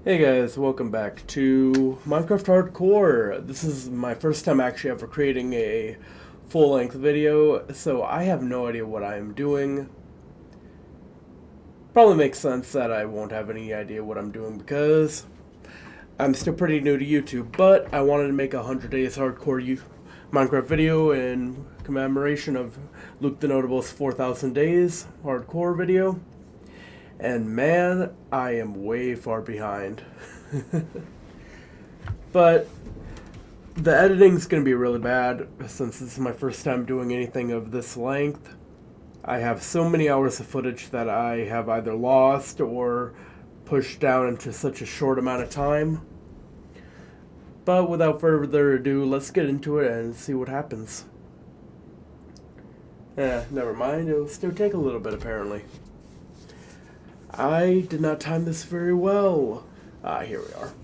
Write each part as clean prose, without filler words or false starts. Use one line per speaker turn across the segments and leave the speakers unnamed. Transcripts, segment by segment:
Hey guys, welcome back to Minecraft Hardcore. This is my first time actually ever creating a full-length video, so I have no idea what I am doing. Probably makes sense that I won't have any idea what I'm doing because I'm still pretty new to YouTube, but I wanted to make a 100 Days Hardcore Minecraft video in commemoration of Luke the Notable's 4,000 Days Hardcore video. And man, I am way far behind. But the editing's going to be really bad since this is my first time doing anything of this length. I have so many hours of footage that I have either lost or pushed down into such a short amount of time. But without further ado, let's get into it and see what happens. Never mind, it'll still take a little bit apparently. I did not time this very well. Here we are.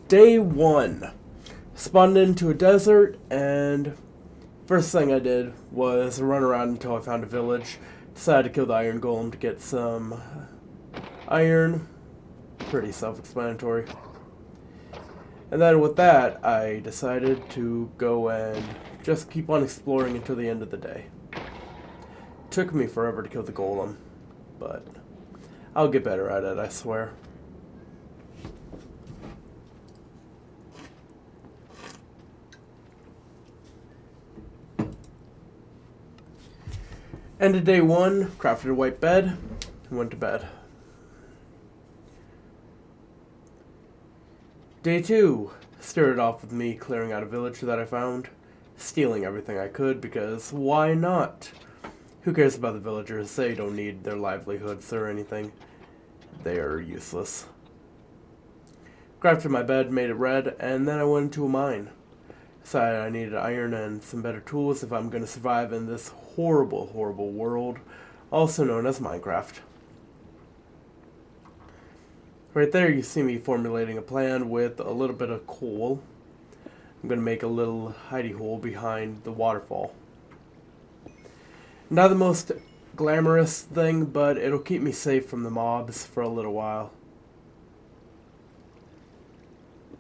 Day 1. Spawned into a desert, and first thing I did was run around until I found a village. Decided to kill the iron golem to get some iron. Pretty self-explanatory. And then with that, I decided to go and just keep on exploring until the end of the day. Took me forever to kill the golem, but I'll get better at it, I swear. Ended day 1, crafted a white bed, and went to bed. Day 2 started off with me clearing out a village that I found, stealing everything I could because why not? Who cares about the villagers? They don't need their livelihoods or anything. They are useless. Crafted my bed, made it red, and then I went into a mine. Decided I needed iron and some better tools if I'm going to survive in this horrible, horrible world, also known as Minecraft. Right there you see me formulating a plan with a little bit of coal. I'm going to make a little hidey hole behind the waterfall. Not the most glamorous thing, but it'll keep me safe from the mobs for a little while.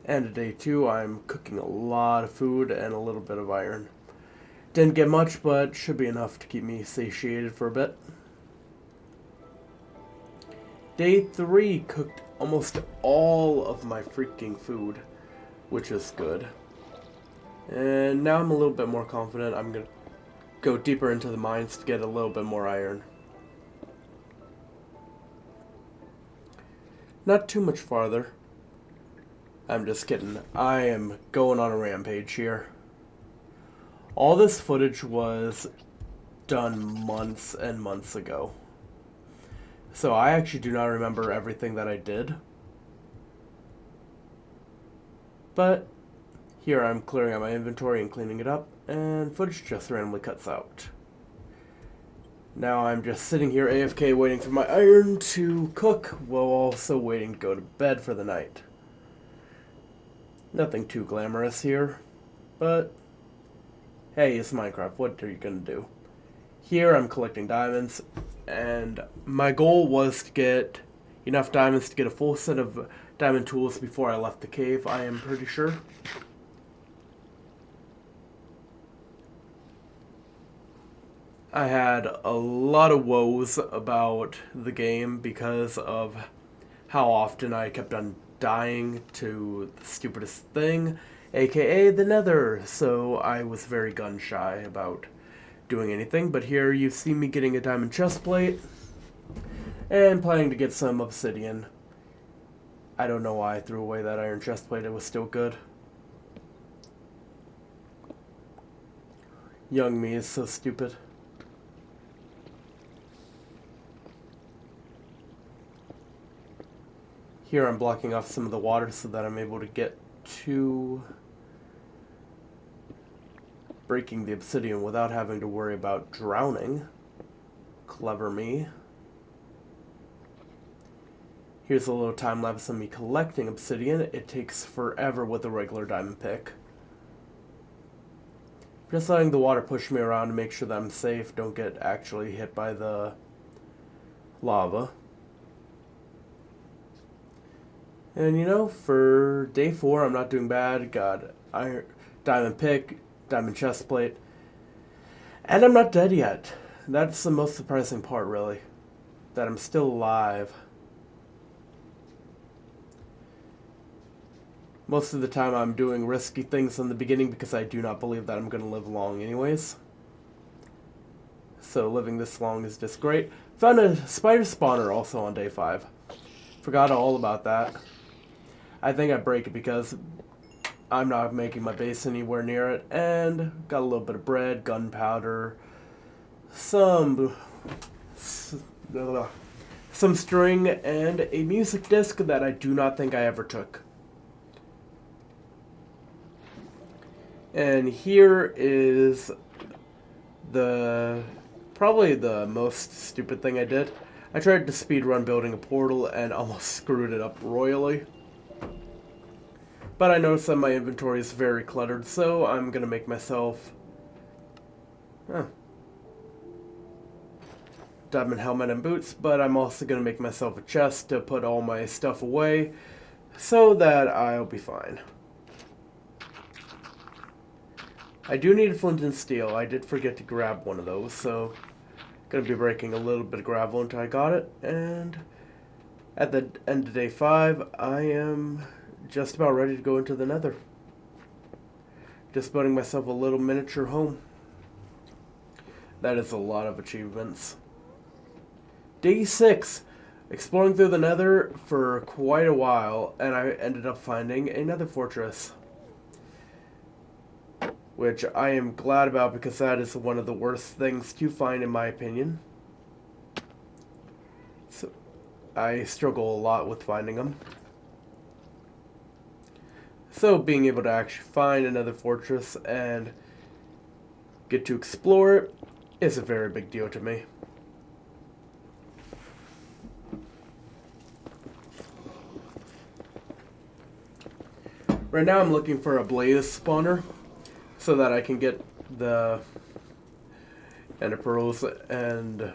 And day 2, I'm cooking a lot of food and a little bit of iron. Didn't get much, but should be enough to keep me satiated for a bit. Day 3, cooked almost all of my freaking food, which is good. And now I'm a little bit more confident. I'm going to go deeper into the mines to get a little bit more iron. Not too much farther. I'm just kidding. I am going on a rampage here. All this footage was done months and months ago. So I actually do not remember everything that I did. But here I'm clearing out my inventory and cleaning it up, and footage just randomly cuts out. Now I'm just sitting here AFK waiting for my iron to cook, while also waiting to go to bed for the night. Nothing too glamorous here, but hey, it's Minecraft, what are you gonna do? Here I'm collecting diamonds, and my goal was to get enough diamonds to get a full set of diamond tools before I left the cave, I am pretty sure. I had a lot of woes about the game because of how often I kept on dying to the stupidest thing, aka the nether, so I was very gun shy about doing anything. But here you see me getting a diamond chest plate and planning to get some obsidian. I don't know why I threw away that iron chest plate, it was still good. Young me is so stupid. Here I'm blocking off some of the water so that I'm able to get to breaking the obsidian without having to worry about drowning. Clever me. Here's a little time lapse of me collecting obsidian. It takes forever with a regular diamond pick. Just letting the water push me around to make sure that I'm safe, don't get actually hit by the lava. And you know, for day 4, I'm not doing bad. Got iron, diamond pick, diamond chest plate, and I'm not dead yet. That's the most surprising part, really, that I'm still alive. Most of the time I'm doing risky things in the beginning because I do not believe that I'm going to live long anyways. So living this long is just great. Found a spider spawner also on day 5. Forgot all about that. I think I break it because I'm not making my base anywhere near it. And got a little bit of bread, gunpowder, some string, and a music disc that I do not think I ever took. And here is probably the most stupid thing I did. I tried to speedrun building a portal and almost screwed it up royally. But I noticed that my inventory is very cluttered, so I'm gonna make myself diamond helmet and boots, but I'm also gonna make myself a chest to put all my stuff away so that I'll be fine. I do need a flint and steel. I did forget to grab one of those, so gonna be breaking a little bit of gravel until I got it. And at the end of day 5, I am just about ready to go into the nether. Just building myself a little miniature home. That is a lot of achievements. Day 6, exploring through the nether for quite a while, and I ended up finding a nether fortress, which I am glad about because that is one of the worst things to find in my opinion. So I struggle a lot with finding them. So being able to actually find another fortress and get to explore it is a very big deal to me. Right now I'm looking for a blaze spawner so that I can get the ender pearls and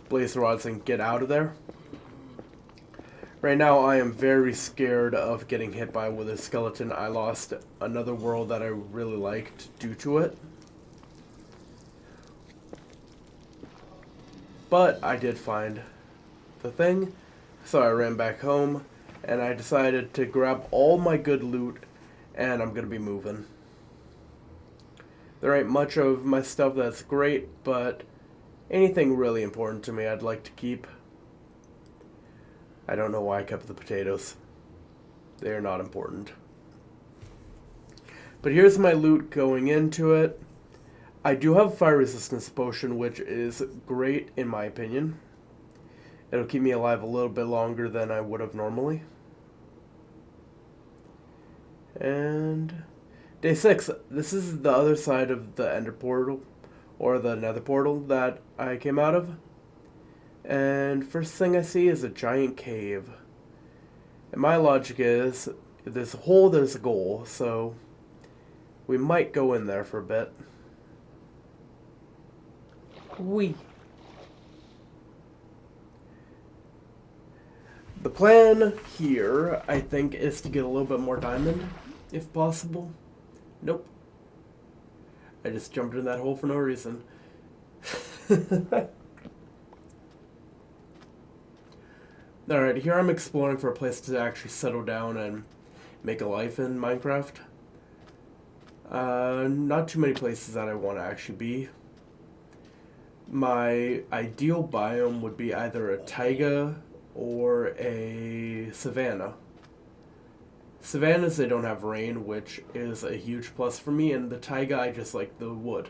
blaze rods and get out of there. Right now I am very scared of getting hit by a wither skeleton. I lost another world that I really liked due to it. But I did find the thing, so I ran back home and I decided to grab all my good loot and I'm going to be moving. There ain't much of my stuff that's great, but anything really important to me I'd like to keep. I don't know why I kept the potatoes. They are not important. But here's my loot going into it. I do have a fire resistance potion, which is great in my opinion. It'll keep me alive a little bit longer than I would have normally. And day 6, this is the other side of the ender portal, or the nether portal that I came out of. And first thing I see is a giant cave. And my logic is, if there's a hole, there's a goal, so we might go in there for a bit. Whee! The plan here, I think, is to get a little bit more diamond, if possible. Nope. I just jumped in that hole for no reason. Alright, here I'm exploring for a place to actually settle down and make a life in Minecraft. Not too many places that I want to actually be. My ideal biome would be either a taiga or a savanna. Savannas, they don't have rain, which is a huge plus for me, and the taiga, I just like the wood.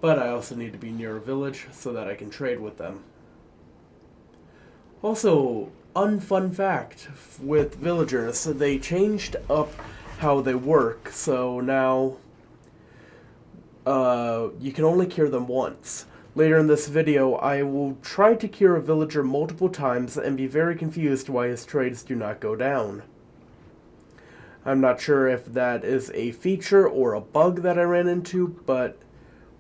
But I also need to be near a village so that I can trade with them. Also, unfun fact with villagers, they changed up how they work, so now you can only cure them once. Later in this video, I will try to cure a villager multiple times and be very confused why his trades do not go down. I'm not sure if that is a feature or a bug that I ran into, but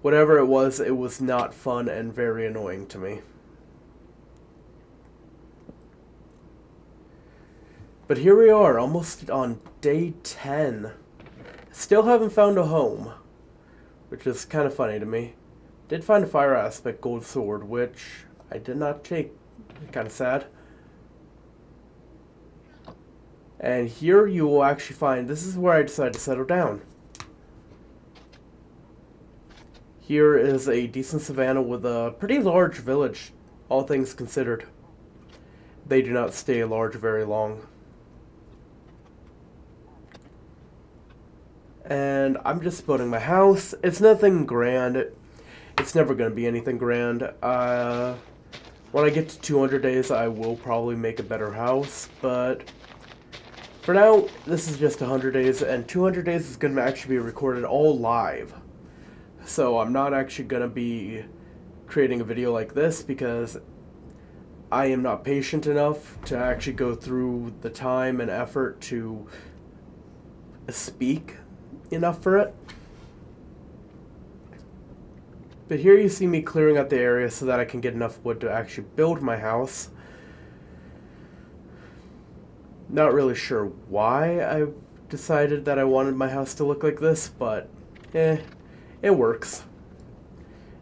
whatever it was not fun and very annoying to me. But here we are, almost on day 10. Still haven't found a home, which is kind of funny to me. Did find a fire aspect gold sword, which I did not take. Kind of sad. And here you will actually find, this is where I decided to settle down. Here is a decent savanna with a pretty large village, all things considered. They do not stay large very long. And I'm just building my house. It's nothing grand. It's never going to be anything grand. When I get to 200 days, I will probably make a better house. But for now, this is just 100 days. And 200 days is going to actually be recorded all live. So I'm not actually going to be creating a video like this because I am not patient enough to actually go through the time and effort to speak enough for it. But here you see me clearing out the area so that I can get enough wood to actually build my house. Not really sure why I decided that I wanted my house to look like this, but it works.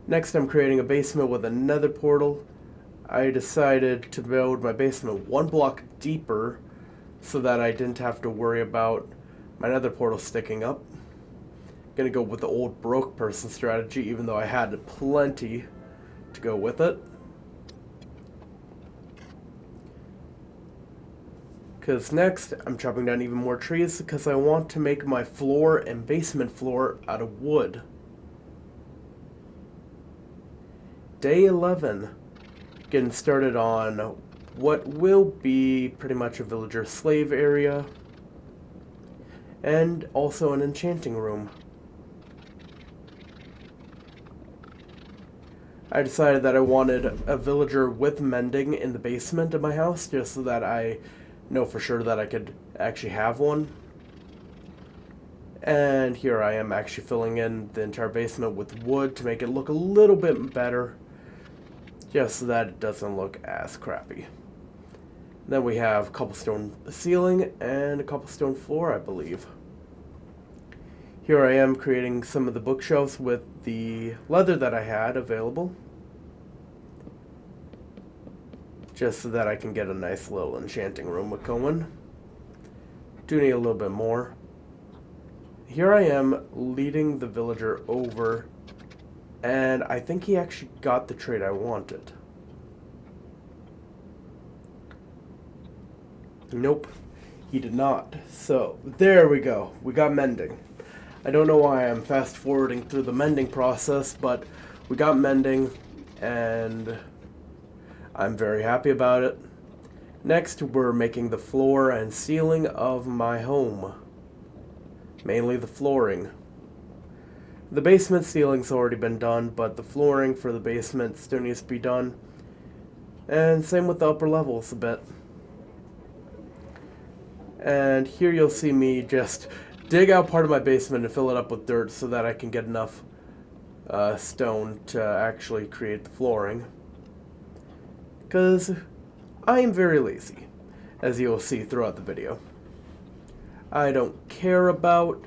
Next, I'm creating a basement with a nether portal. I decided to build my basement one block deeper so that I didn't have to worry about my nether portal sticking up. Gonna go with the old broke person strategy, even though I had plenty to go with it. Because next, I'm chopping down even more trees because I want to make my floor and basement floor out of wood. Day 11. Getting started on what will be pretty much a villager slave area. And also an enchanting room. I decided that I wanted a villager with mending in the basement of my house, just so that I know for sure that I could actually have one. And here I am actually filling in the entire basement with wood to make it look a little bit better, just so that it doesn't look as crappy. Then we have cobblestone ceiling and a cobblestone floor, I believe. Here I am creating some of the bookshelves with the leather that I had available, just so that I can get a nice little enchanting room going. Do need a little bit more. Here I am leading the villager over, and I think he actually got the trait I wanted. Nope, he did not. So, there we go. We got mending. I don't know why I'm fast forwarding through the mending process, but we got mending, and I'm very happy about it. Next, we're making the floor and ceiling of my home. Mainly the flooring. The basement ceiling's already been done, but the flooring for the basement still needs to be done. And same with the upper levels a bit. And here you'll see me just dig out part of my basement and fill it up with dirt so that I can get enough stone to actually create the flooring. Because I am very lazy, as you'll see throughout the video. I don't care about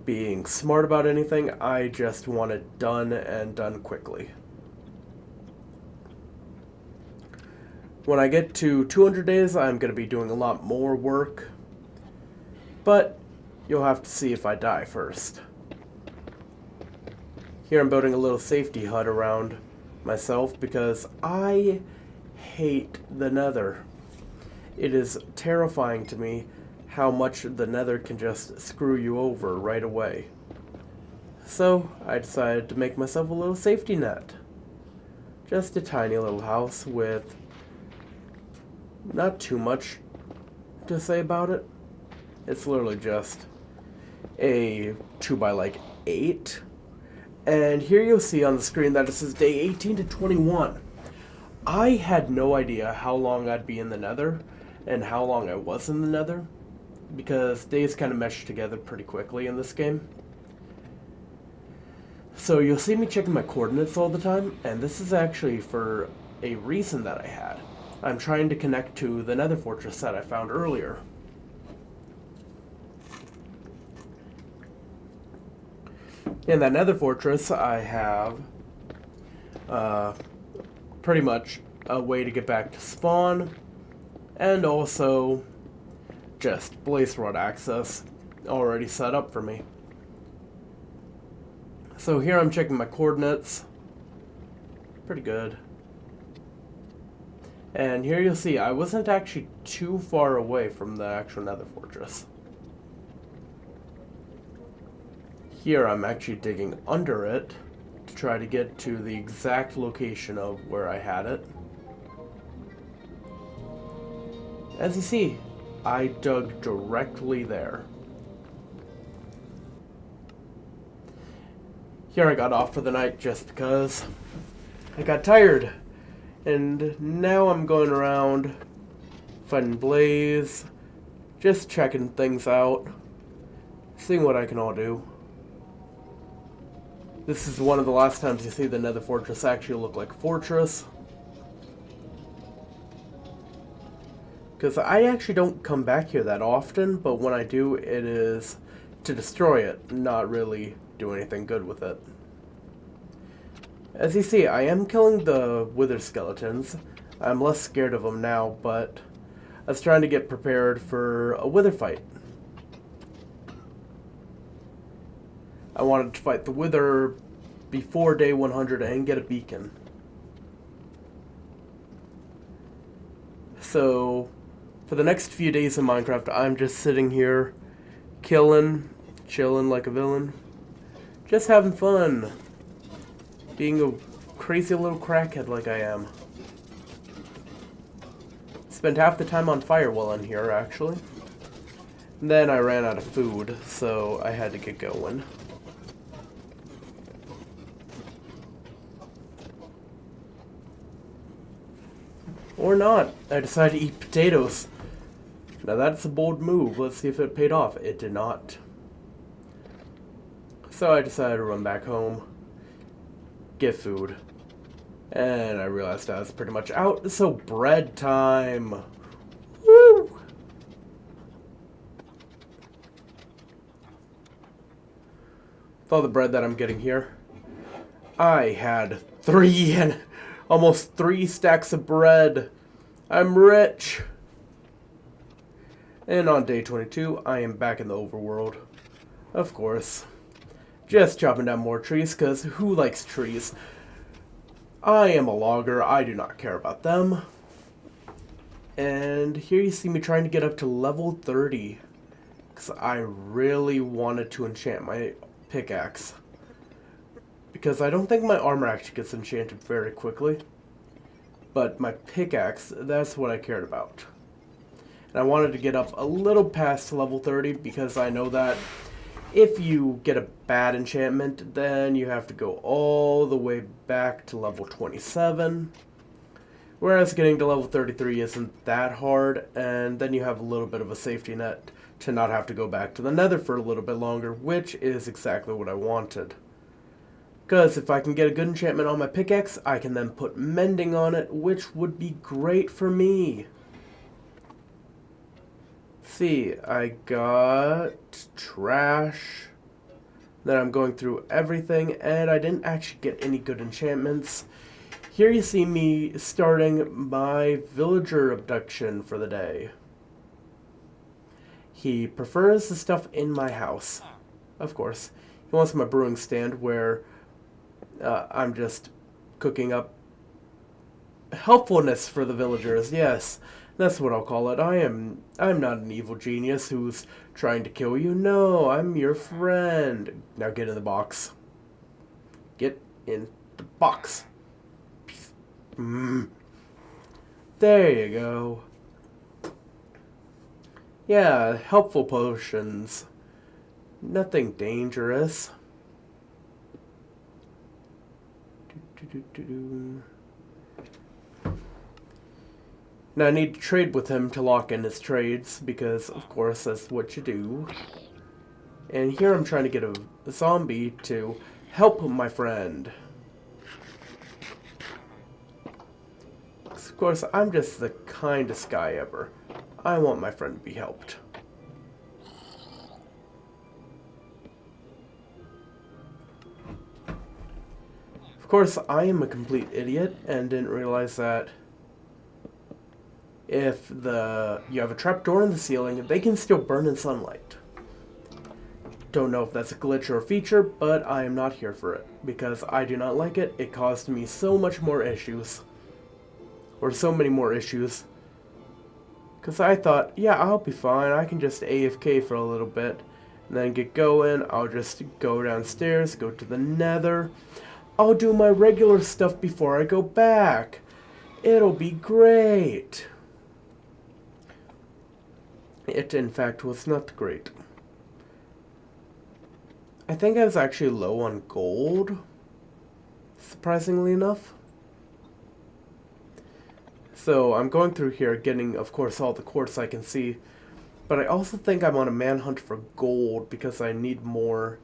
being smart about anything, I just want it done and done quickly. When I get to 200 days, I'm going to be doing a lot more work, but you'll have to see if I die first. Here I'm building a little safety hut around myself because I hate the nether. It is terrifying to me how much the nether can just screw you over right away. So I decided to make myself a little safety net. Just a tiny little house with not too much to say about it. It's literally just a 2x8. And here you'll see on the screen that it says day 18 to 21. I had no idea how long I'd be in the nether and how long I was in the nether, because days kind of mesh together pretty quickly in this game. So you'll see me checking my coordinates all the time, and this is actually for a reason that I had. I'm trying to connect to the nether fortress that I found earlier. In that nether fortress, I have pretty much a way to get back to spawn, and also just blaze rod access already set up for me. So here I'm checking my coordinates. Pretty good. And here you'll see I wasn't actually too far away from the actual nether fortress. Here I'm actually digging under it to try to get to the exact location of where I had it. As you see, I dug directly there. Here I got off for the night just because I got tired. And now I'm going around fighting Blaze, just checking things out, seeing what I can all do. This is one of the last times you see the nether fortress actually look like a fortress. Because I actually don't come back here that often, but when I do, it is to destroy it, not really do anything good with it. As you see, I am killing the wither skeletons. I'm less scared of them now, but I was trying to get prepared for a wither fight. I wanted to fight the wither before day 100 and get a beacon. So, for the next few days in Minecraft, I'm just sitting here, chilling like a villain, just having fun, being a crazy little crackhead like I am. Spent half the time on fire while I'm here, actually. And then I ran out of food, so I had to get going. Or not. I decided to eat potatoes. Now that's a bold move. Let's see if it paid off. It did not. So I decided to run back home, get food. And I realized I was pretty much out, so bread time. Woo! With all the bread that I'm getting here, I had almost 3 stacks of bread. I'm rich. And on day 22, I am back in the overworld. Of course. Just chopping down more trees, because who likes trees? I am a logger. I do not care about them. And here you see me trying to get up to level 30. Because I really wanted to enchant my pickaxe. Because I don't think my armor actually gets enchanted very quickly. But my pickaxe, that's what I cared about. And I wanted to get up a little past level 30 because I know that if you get a bad enchantment, then you have to go all the way back to level 27. Whereas getting to level 33 isn't that hard, and then you have a little bit of a safety net to not have to go back to the nether for a little bit longer, which is exactly what I wanted. Because if I can get a good enchantment on my pickaxe, I can then put mending on it, which would be great for me. See, I got trash. Then I'm going through everything, and I didn't actually get any good enchantments. Here you see me starting my villager abduction for the day. He prefers the stuff in my house. Of course. He wants my brewing stand where I'm just cooking up helpfulness for the villagers. Yes, that's what I'll call it. I'm not an evil genius who's trying to kill you. No, I'm your friend. Now get in the box. Get in the box. There you go. Yeah, helpful potions. Nothing dangerous. Now I need to trade with him to lock in his trades, because of course that's what you do. And here I'm trying to get a zombie to help my friend. Of course, I'm just the kindest guy ever. I want my friend to be helped. Of course, I am a complete idiot and didn't realize that if you have a trapdoor in the ceiling, they can still burn in sunlight. Don't know if that's a glitch or a feature, but I am not here for it, because I do not like it. It caused me so much more issues. Or so many more issues. Because I thought, yeah, I'll be fine. I can just AFK for a little bit. And then get going. I'll just go downstairs, go to the nether. I'll do my regular stuff before I go back. It'll be great. It, in fact, was not great. I think I was actually low on gold, surprisingly enough. So I'm going through here getting, of course, all the quartz I can see. But I also think I'm on a manhunt for gold because I need more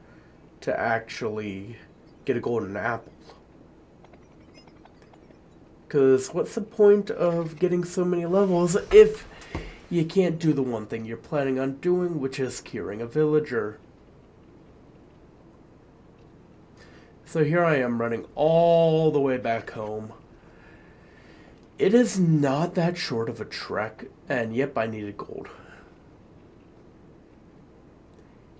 to actually get a golden apple. Because what's the point of getting so many levels if you can't do the one thing you're planning on doing, which is curing a villager? So here I am running all the way back home. It is not that short of a trek, and yep, I needed gold.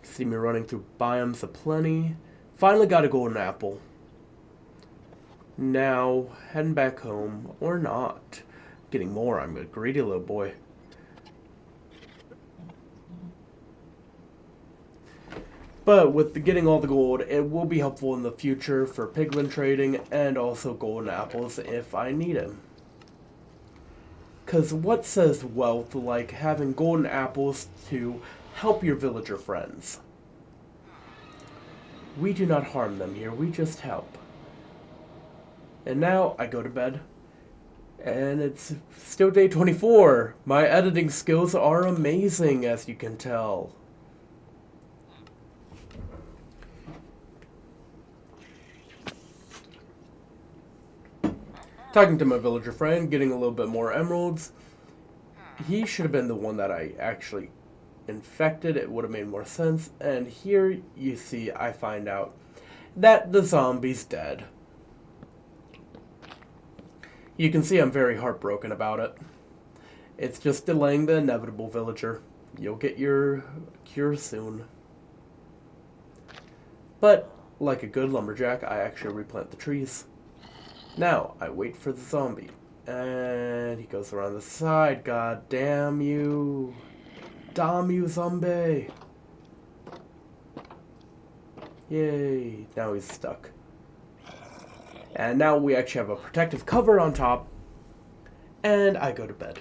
See me running through biomes aplenty. Finally got a golden apple. Now, heading back home, or not. Getting more, I'm a greedy little boy. But with getting all the gold, it will be helpful in the future for piglin trading and also golden apples if I need them. Because what says wealth like having golden apples to help your villager friends? We do not harm them here, we just help. And now I go to bed. And it's still day 24. My editing skills are amazing, as you can tell. Talking to my villager friend, getting a little bit more emeralds. He should have been the one that I actually infected. It would have made more sense. And here you see I find out that the zombie's dead. You can see I'm very heartbroken about it. It's just delaying the inevitable, villager. You'll get your cure soon. But, like a good lumberjack, I actually replant the trees. Now, I wait for the zombie. And he goes around the side. God damn you. Damn you, zombie. Yay. Now he's stuck. And now we actually have a protective cover on top. And I go to bed.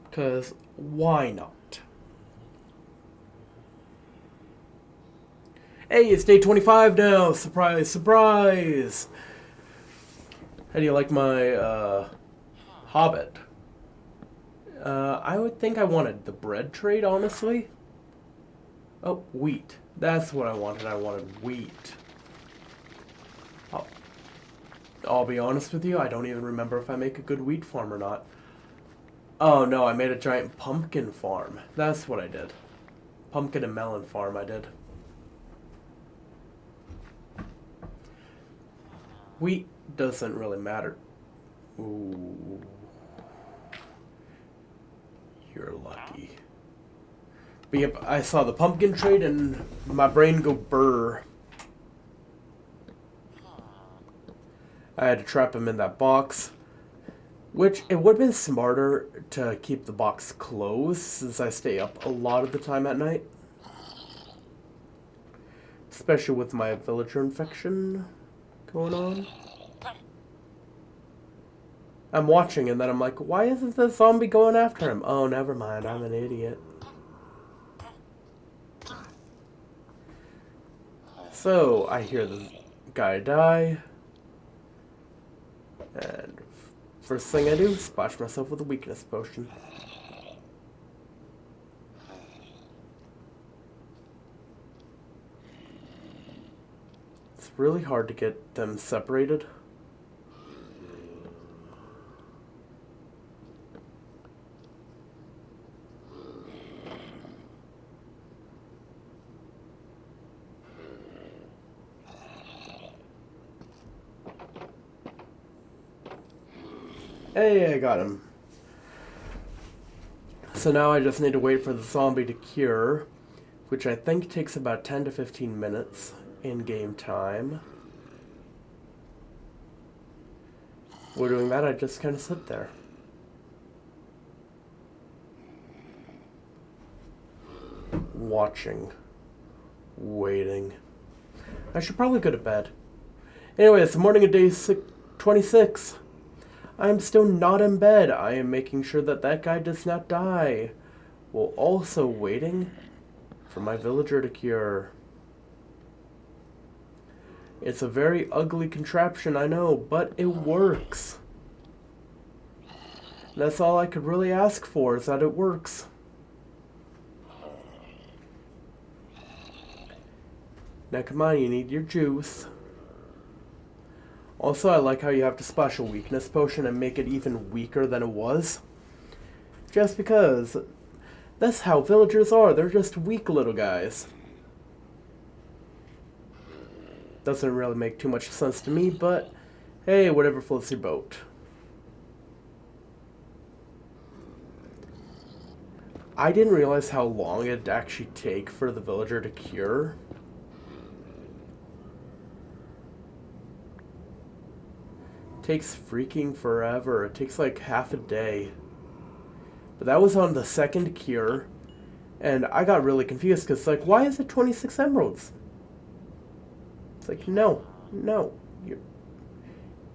Because why not? Hey, it's day 25 now. Surprise, surprise. How do you like my Hobbit? I would think I wanted the bread trade, honestly. Oh, wheat. That's what I wanted. I wanted wheat. I'll be honest with you, I don't even remember if I make a good wheat farm or not. Oh no, I made a giant pumpkin farm. That's what I did. Pumpkin and melon farm I did. Wheat doesn't really matter. Ooh. You're lucky. But yep, I saw the pumpkin trade and my brain go burr. I had to trap him in that box. Which, it would have been smarter to keep the box closed since I stay up a lot of the time at night. Especially with my villager infection going on. I'm watching and then I'm like, why isn't the zombie going after him? Oh, never mind, I'm an idiot. So, I hear the guy die. And first thing I do, splash myself with a weakness potion. It's really hard to get them separated. Hey, I got him. So now I just need to wait for the zombie to cure, which I think takes about 10 to 15 minutes in game time. While doing that, I just kind of sit there. Watching. Waiting. I should probably go to bed. Anyway, it's the morning of day 26. I am still not in bed. I am making sure that that guy does not die, while also waiting for my villager to cure. It's a very ugly contraption, I know, but it works. That's all I could really ask for, is that it works. Now come on, you need your juice. Also, I like how you have to splash a weakness potion and make it even weaker than it was. Just because that's how villagers are, they're just weak little guys. Doesn't really make too much sense to me, but hey, whatever floats your boat. I didn't realize how long it'd actually take for the villager to cure. Takes freaking forever. It takes like half a day. But that was on the second cure, and I got really confused because like, why is it 26 emeralds? It's like, no, you're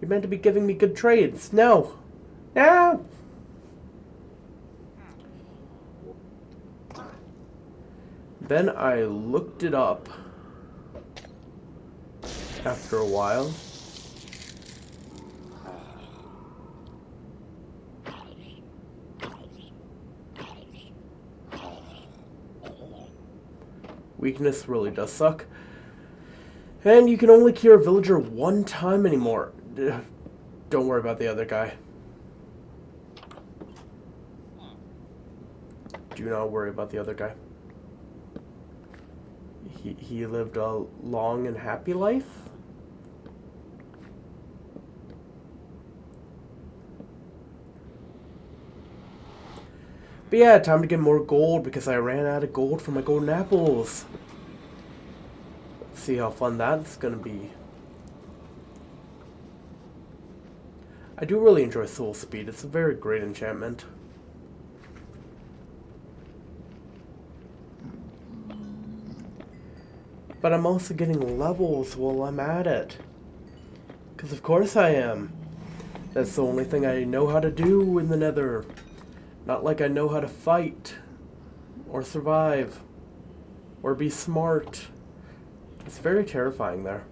meant to be giving me good trades. No. Then I looked it up after a while. Weakness really does suck. And you can only cure a villager one time anymore. Don't worry about the other guy. Do not worry about the other guy. He lived a long and happy life. But yeah, time to get more gold because I ran out of gold for my golden apples. Let's see how fun that's gonna be. I do really enjoy soul speed. It's a very great enchantment. But I'm also getting levels while I'm at it. Because of course I am. That's the only thing I know how to do in the Nether. Not like I know how to fight, or survive, or be smart. It's very terrifying there.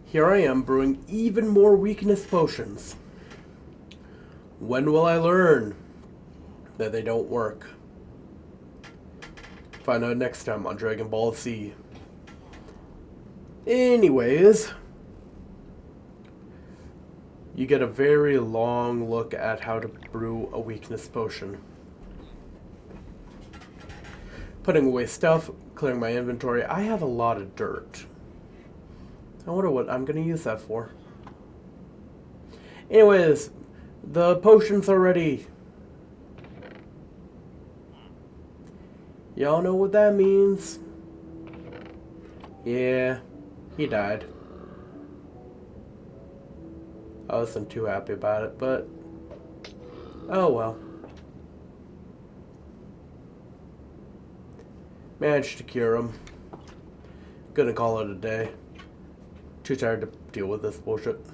Here I am brewing even more weakness potions. When will I learn that they don't work? Find out next time on Dragon Ball Z. Anyways, you get a very long look at how to brew a weakness potion. Putting away stuff, clearing my inventory. I have a lot of dirt. I wonder what I'm going to use that for. Anyways, the potions are ready. Y'all know what that means. Yeah. He died. I wasn't too happy about it, but oh well. Managed to cure him. Gonna call it a day. Too tired to deal with this bullshit.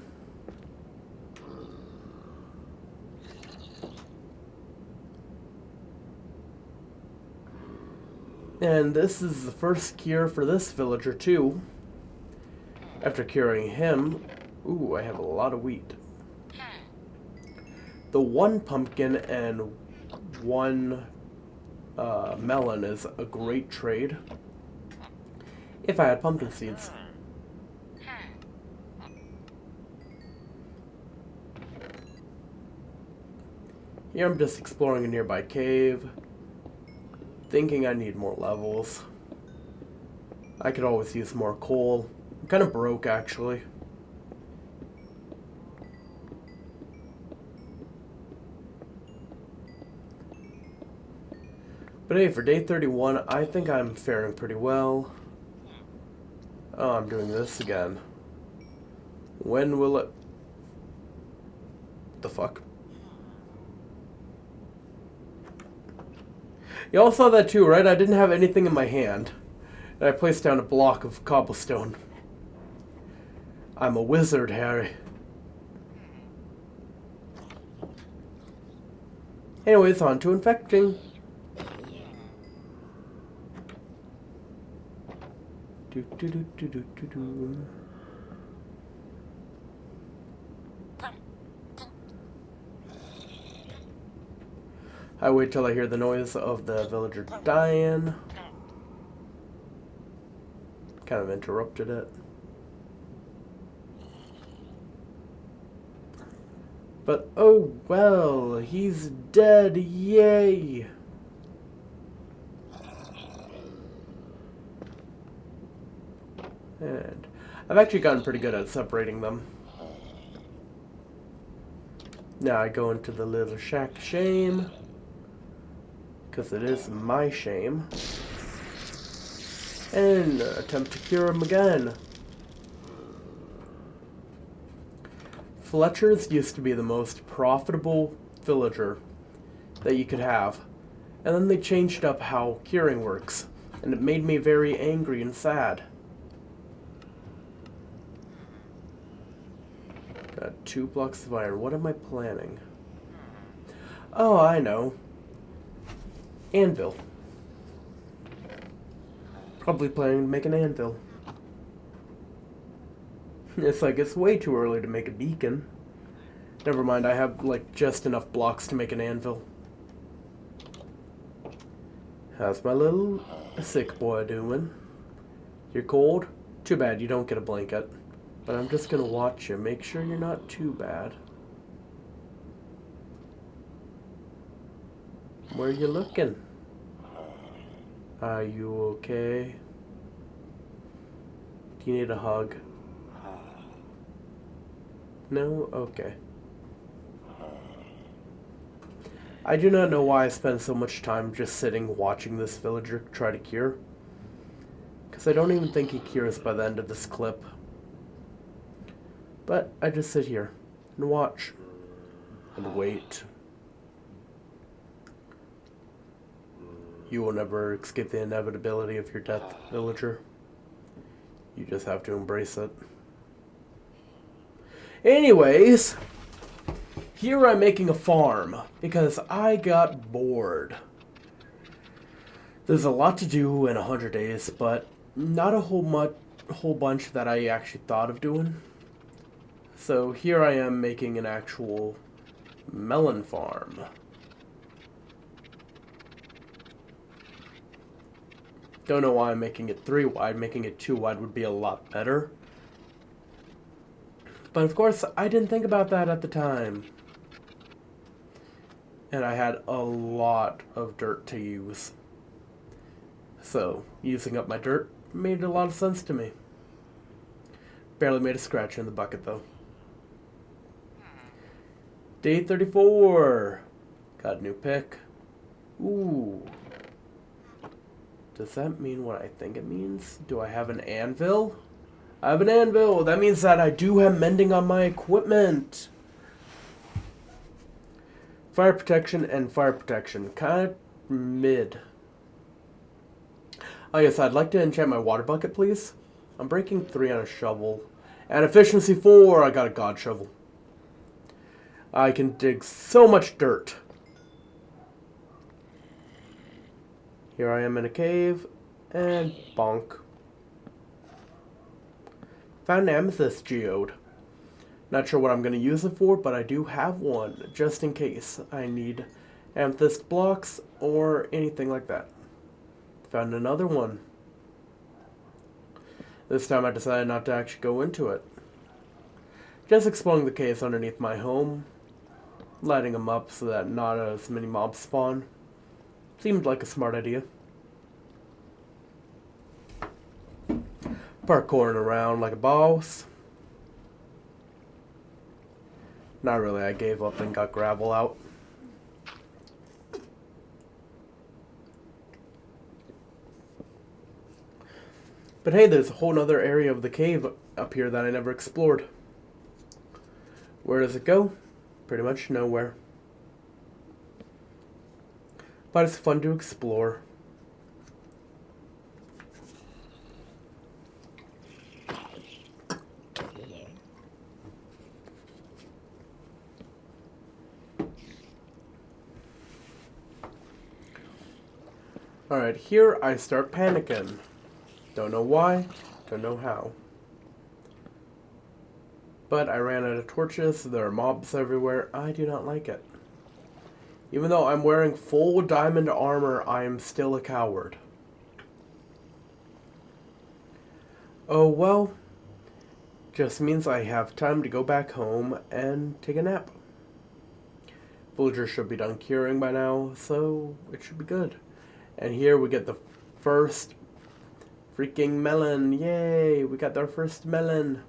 And this is the first cure for this villager too. After curing him, ooh, I have a lot of wheat. The one pumpkin and one melon is a great trade. If I had pumpkin seeds. Here I'm just exploring a nearby cave. thinking I need more levels. I could always use more coal. I'm kind of broke, actually. But hey, for day 31, I think I'm faring pretty well. Oh, I'm doing this again. When will it... The fuck? You all saw that too, right? I didn't have anything in my hand. And I placed down a block of cobblestone. I'm a wizard, Harry. Anyways, on to infecting. I wait till I hear the noise of the villager dying. Kind of interrupted it. But oh well, he's dead, yay! And I've actually gotten pretty good at separating them. Now I go into the little shack shame, because it is my shame, and attempt to cure him again. Fletcher's used to be the most profitable villager that you could have, and then they changed up how curing works, and it made me very angry and sad. Got 2 blocks of iron. What am I planning? Oh, I know. Anvil. Probably planning to make an anvil. It's like it's way too early to make a beacon. Never mind, I have like just enough blocks to make an anvil. How's my little sick boy doing? You're cold? Too bad you don't get a blanket. But I'm just gonna watch you. Make sure you're not too bad. Where are you looking? Are you okay? Do you need a hug? No? Okay. I do not know why I spend so much time just sitting watching this villager try to cure. Because I don't even think he cures by the end of this clip. But I just sit here and watch and wait. You will never escape the inevitability of your death, villager. You just have to embrace it. Anyways, here I'm making a farm because I got bored. There's a lot to do in 100 days, but not a whole bunch that I actually thought of doing. So here I am making an actual melon farm. Don't know why I'm making it 3 wide. Making it 2 wide would be a lot better. But of course, I didn't think about that at the time. And I had a lot of dirt to use. So, using up my dirt made a lot of sense to me. Barely made a scratch in the bucket, though. Day 34. Got a new pick. Ooh. Does that mean what I think it means? Do I have an anvil? I have an anvil. That means that I do have mending on my equipment. Fire protection and fire protection. Kind of mid. Oh yes, I'd like to enchant my water bucket, please. I'm breaking 3 on a shovel. And efficiency 4, I got a god shovel. I can dig so much dirt. Here I am in a cave, and bonk. Found an amethyst geode. Not sure what I'm going to use it for, but I do have one, just in case I need amethyst blocks or anything like that. Found another one. This time I decided not to actually go into it. Just exploring the caves underneath my home, lighting them up so that not as many mobs spawn. Seemed like a smart idea. Parkouring around like a boss. Not really, I gave up and got gravel out. But hey, there's a whole nother area of the cave up here that I never explored. Where does it go? Pretty much nowhere. But it's fun to explore. Alright, here I start panicking. Don't know why, don't know how. But I ran out of torches, there are mobs everywhere, I do not like it. Even though I'm wearing full diamond armor, I am still a coward. Oh well, just means I have time to go back home and take a nap. Villagers should be done curing by now, so it should be good. And here we get the first freaking melon. Yay, we got our first melon.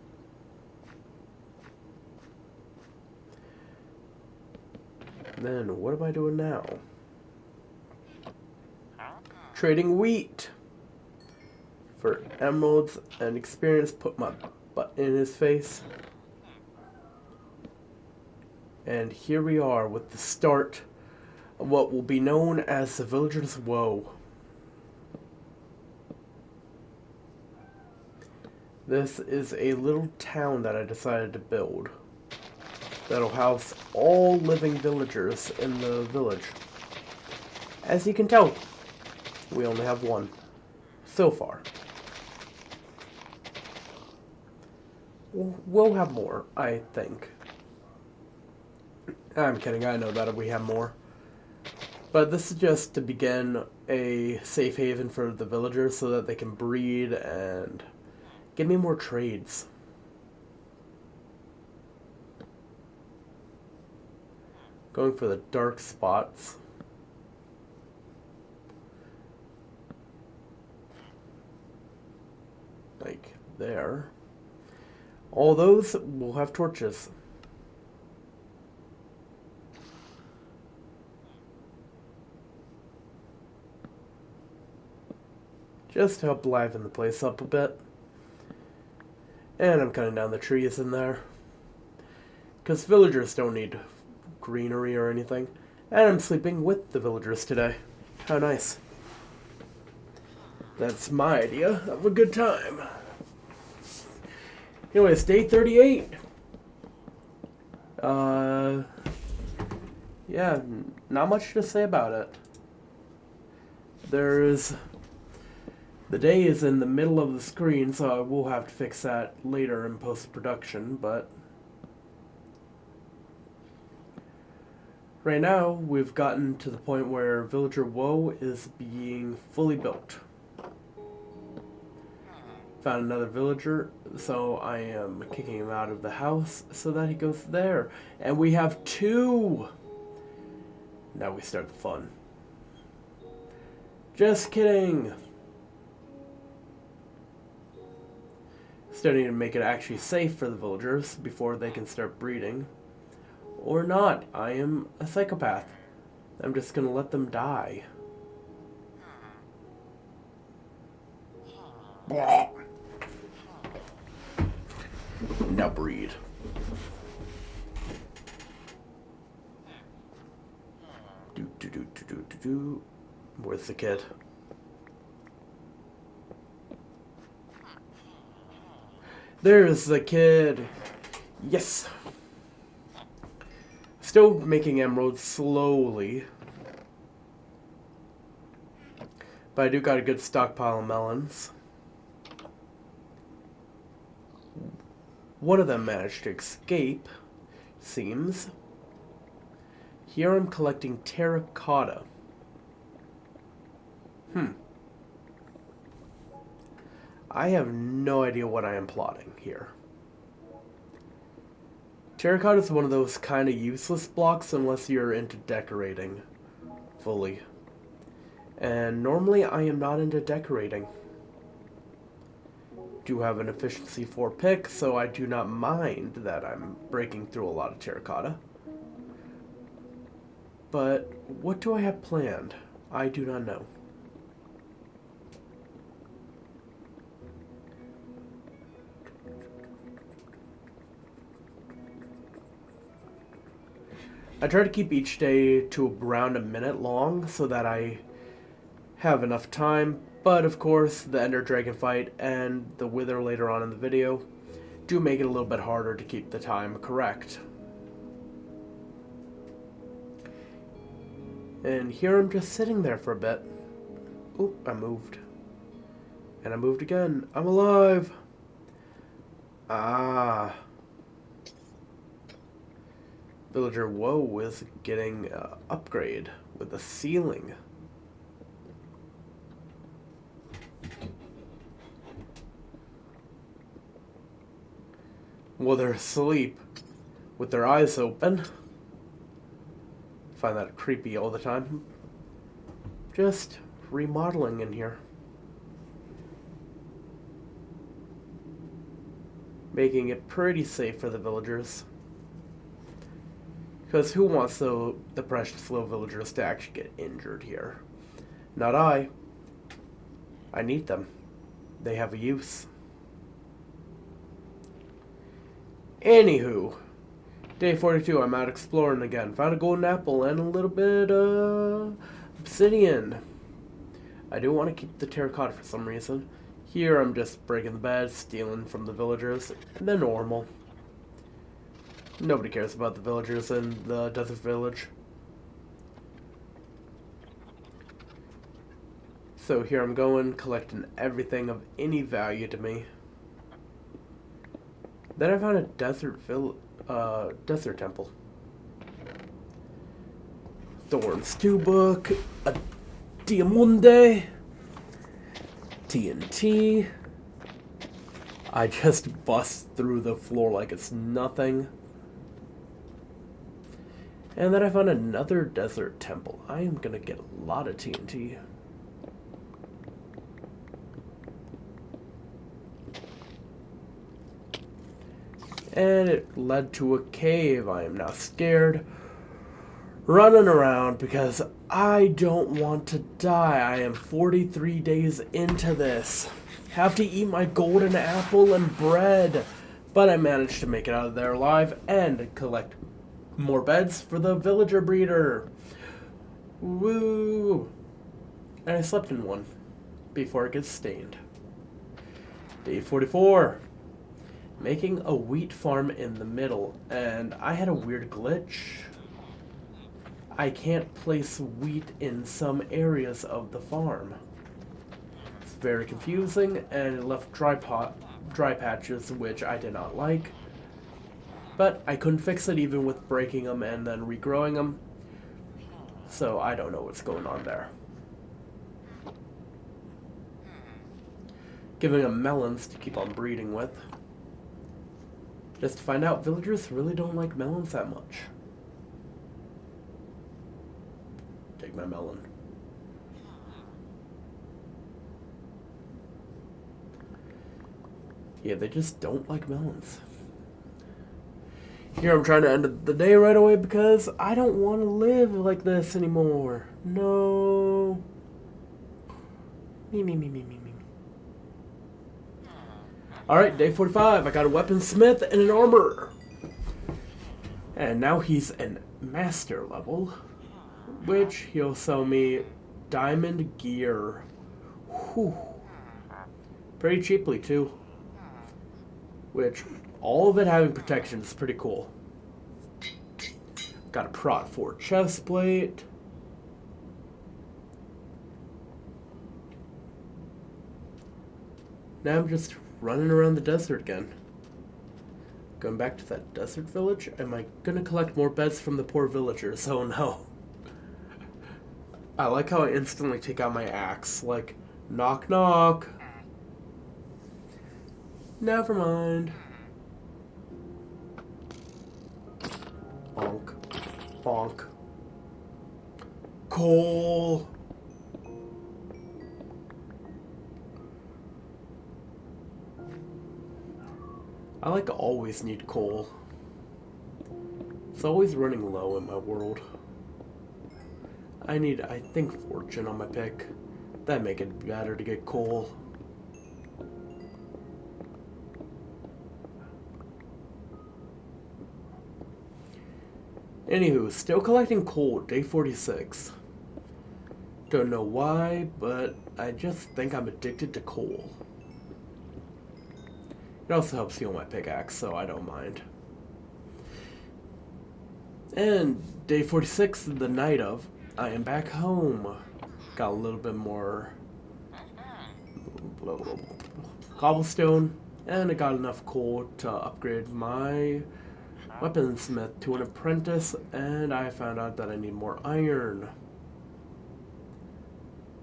Then what am I doing now? Trading wheat for emeralds and experience. Put my butt in his face. And here we are with the start of what will be known as the Villager's Woe. This is a little town that I decided to build that'll house all living villagers in the village. As you can tell, we only have one so far. We'll have more, I think. I'm kidding, I know that we have more. But this is just to begin a safe haven for the villagers so that they can breed and give me more trades. Going for the dark spots. Like there. All those will have torches. Just to help liven the place up a bit. And I'm cutting down the trees in there. Because villagers don't need greenery or anything. And I'm sleeping with the villagers today. How nice. That's my idea of a good time. Anyways, day 38. Yeah, not much to say about it. The day is in the middle of the screen, so I will have to fix that later in post-production, but right now, we've gotten to the point where Villager Woe is being fully built. Found another villager, so I am kicking him out of the house so that he goes there. And we have 2! Now we start the fun. Just kidding! Starting to make it actually safe for the villagers before they can start breeding. Or not. I am a psychopath. I'm just gonna let them die. Now breed. Where's the kid? There's the kid. Yes. Still making emeralds slowly. But I do got a good stockpile of melons. One of them managed to escape, seems. Here I'm collecting terracotta. I have no idea what I am plotting here. Terracotta is one of those kind of useless blocks unless you're into decorating fully. And normally I am not into decorating. do have an efficiency 4 pick, so I do not mind that I'm breaking through a lot of terracotta. But what do I have planned? I do not know. I try to keep each day to around a minute long so that I have enough time, but of course the Ender Dragon fight and the Wither later on in the video do make it a little bit harder to keep the time correct. And here I'm just sitting there for a bit. Oop, I moved. And I moved again. I'm alive! Ah. Villager Woe is getting an upgrade with a ceiling. Well, they're asleep with their eyes open. Find that creepy all the time. Just remodeling in here. Making it pretty safe for the villagers. Because who wants the precious little villagers to actually get injured here? Not I. I need them. They have a use. Anywho, day 42, I'm out exploring again. Found a golden apple and a little bit of obsidian. I do want to keep the terracotta for some reason. Here I'm just breaking the bed, stealing from the villagers. They're normal. Nobody cares about the villagers in the desert village. So here I'm going, collecting everything of any value to me. Then I found a desert temple. Thorns 2 book, a Diamonde, TNT. I just bust through the floor like it's nothing. And then I found another desert temple. I am gonna get a lot of TNT. And it led to a cave. I am now scared. Running around because I don't want to die. I am 43 days into this. Have to eat my golden apple and bread. But I managed to make it out of there alive and collect more beds for the villager breeder. Woo! And I slept in one before it gets stained. Day 44. Making a wheat farm in the middle, and I had a weird glitch. I can't place wheat in some areas of the farm. It's very confusing, and it left dry patches, which I did not like. But I couldn't fix it even with breaking them and then regrowing them. So I don't know what's going on there. Giving them melons to keep on breeding with. Just to find out, villagers really don't like melons that much. Take my melon. Yeah, they just don't like melons. Here I'm trying to end the day right away because I don't want to live like this anymore. No. Me. Alright, day 45. I got a weaponsmith and an armorer. And now he's an master level, which he'll sell me diamond gear. Whew. Pretty cheaply, too. Which, all of it having protection is pretty cool. Got a prot 4 chest plate. Now I'm just running around the desert again. Going back to that desert village. Am I gonna collect more beds from the poor villagers? Oh no. I like how I instantly take out my axe. Like, knock knock. Never mind. Bonk. Bonk. Coal. I like always need coal. It's always running low in my world. I need, I think, fortune on my pick. That'd make it better to get coal. Anywho, still collecting coal, day 46. Don't know why, but I just think I'm addicted to coal. It also helps heal my pickaxe, so I don't mind. And day 46, the night of, I am back home. Got a little bit more cobblestone, and I got enough coal to upgrade my weaponsmith to an apprentice, and I found out that I need more iron.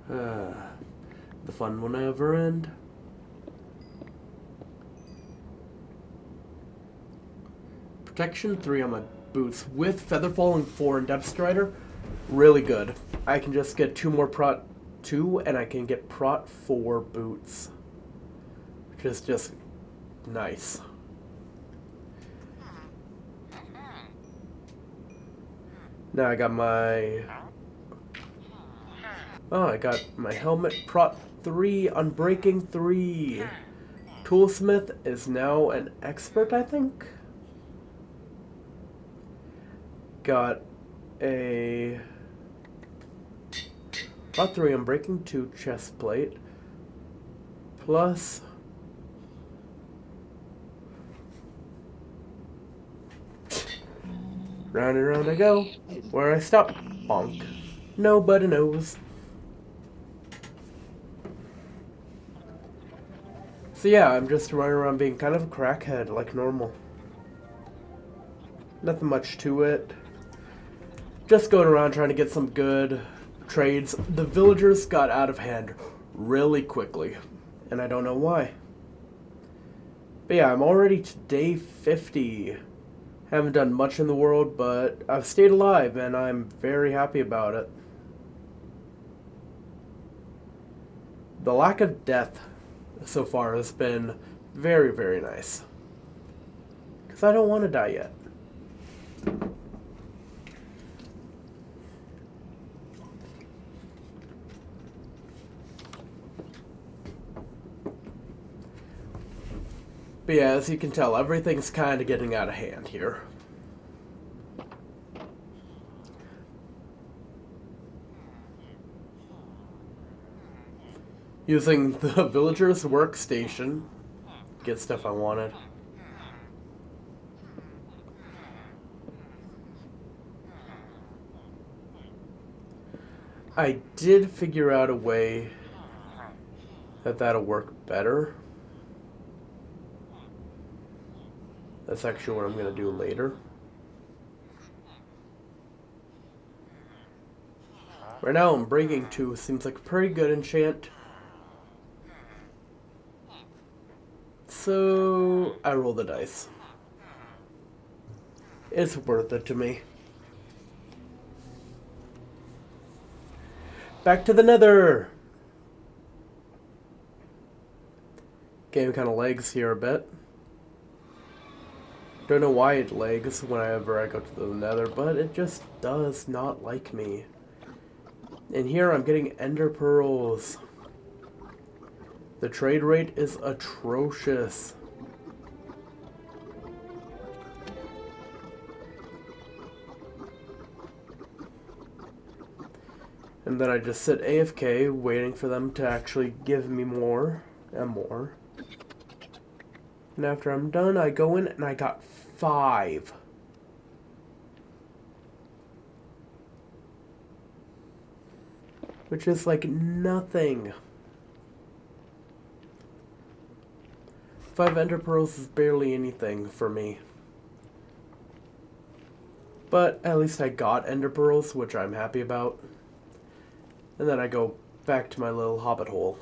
The fun will never end. Protection 3 on my boots with Feather Falling 4 and Depth Strider. Really good. I can just get 2 more Prot 2 and I can get Prot 4 boots. Which is just nice. Now I got my... Oh, I got my helmet, Prot 3, Unbreaking 3. Toolsmith is now an expert, I think? Got a Prot 3, Unbreaking 2 chest plate. Plus... Round and round I go. Where I stop? Bonk. Nobody knows. So yeah, I'm just running around being kind of a crackhead like normal. Nothing much to it. Just going around trying to get some good trades. The villagers got out of hand really quickly, and I don't know why. But yeah, I'm already to day 50. Haven't done much in the world, but I've stayed alive, and I'm very happy about it. The lack of death so far has been very, very nice. Because I don't want to die yet. But yeah, as you can tell, everything's kind of getting out of hand here. Using the villager's workstation, get stuff I wanted. I did figure out a way that that'll work better. That's actually what I'm going to do later. Right now, I'm Breaking 2 seems like a pretty good enchant. So, I roll the dice. It's worth it to me. Back to the nether! Game kind of lags here a bit. Don't know why it lags whenever I go to the nether, but it just does not like me. And here I'm getting ender pearls. The trade rate is atrocious. And then I just sit AFK waiting for them to actually give me more and more. And after I'm done, I go in and I got 5. Which is like nothing. 5 ender pearls is barely anything for me. But at least I got ender pearls, which I'm happy about. And then I go back to my little hobbit hole.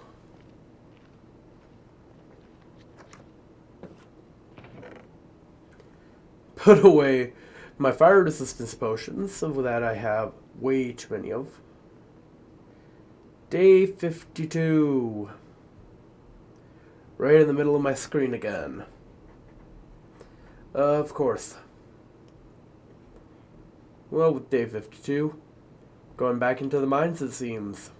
Put away my fire resistance potions, of that I have way too many of. Day 52. Right in the middle of my screen again. Of course. Well, with day 52, going back into the mines it seems.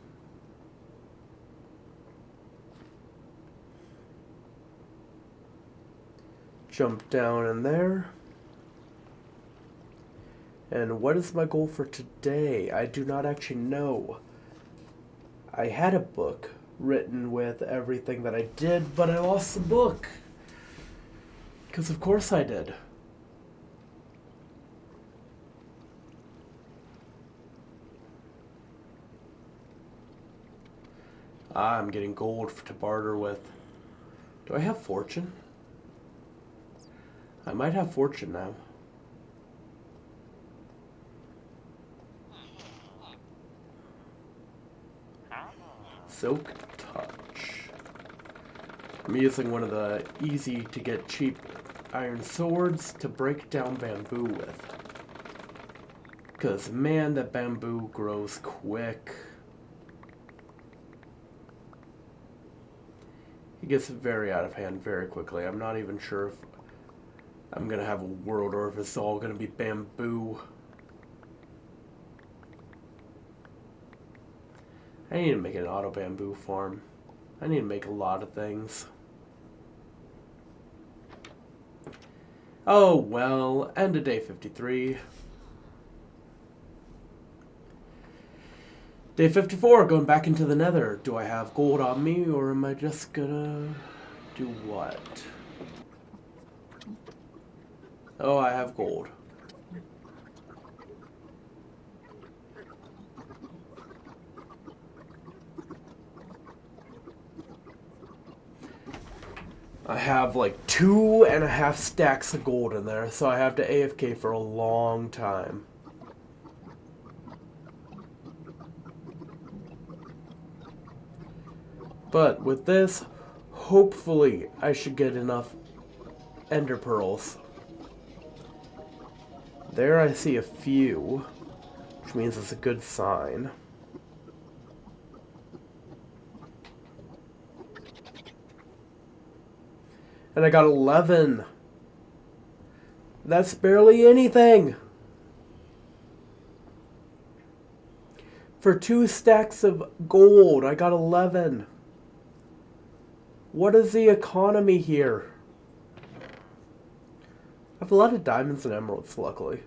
Jump down in there. And what is my goal for today? I do not actually know. I had a book written with everything that I did, but I lost the book. Because of course I did. I'm getting gold to barter with. Do I have fortune? I might have fortune now. Silk touch. I'm using one of the easy to get cheap iron swords to break down bamboo with. Because man, that bamboo grows quick. It gets very out of hand very quickly. I'm not even sure if I'm going to have a world or if it's all going to be bamboo. I need to make an auto bamboo farm. I need to make a lot of things. Oh well, end of day 53. Day 54, going back into the nether. Do I have gold on me or am I just gonna do what? Oh, I have gold. I have like 2.5 stacks of gold in there, so I have to AFK for a long time. But with this, hopefully I should get enough ender pearls. There I see a few, which means it's a good sign. And I got 11. That's barely anything. For 2 stacks of gold, I got 11. What is the economy here? I have a lot of diamonds and emeralds, luckily.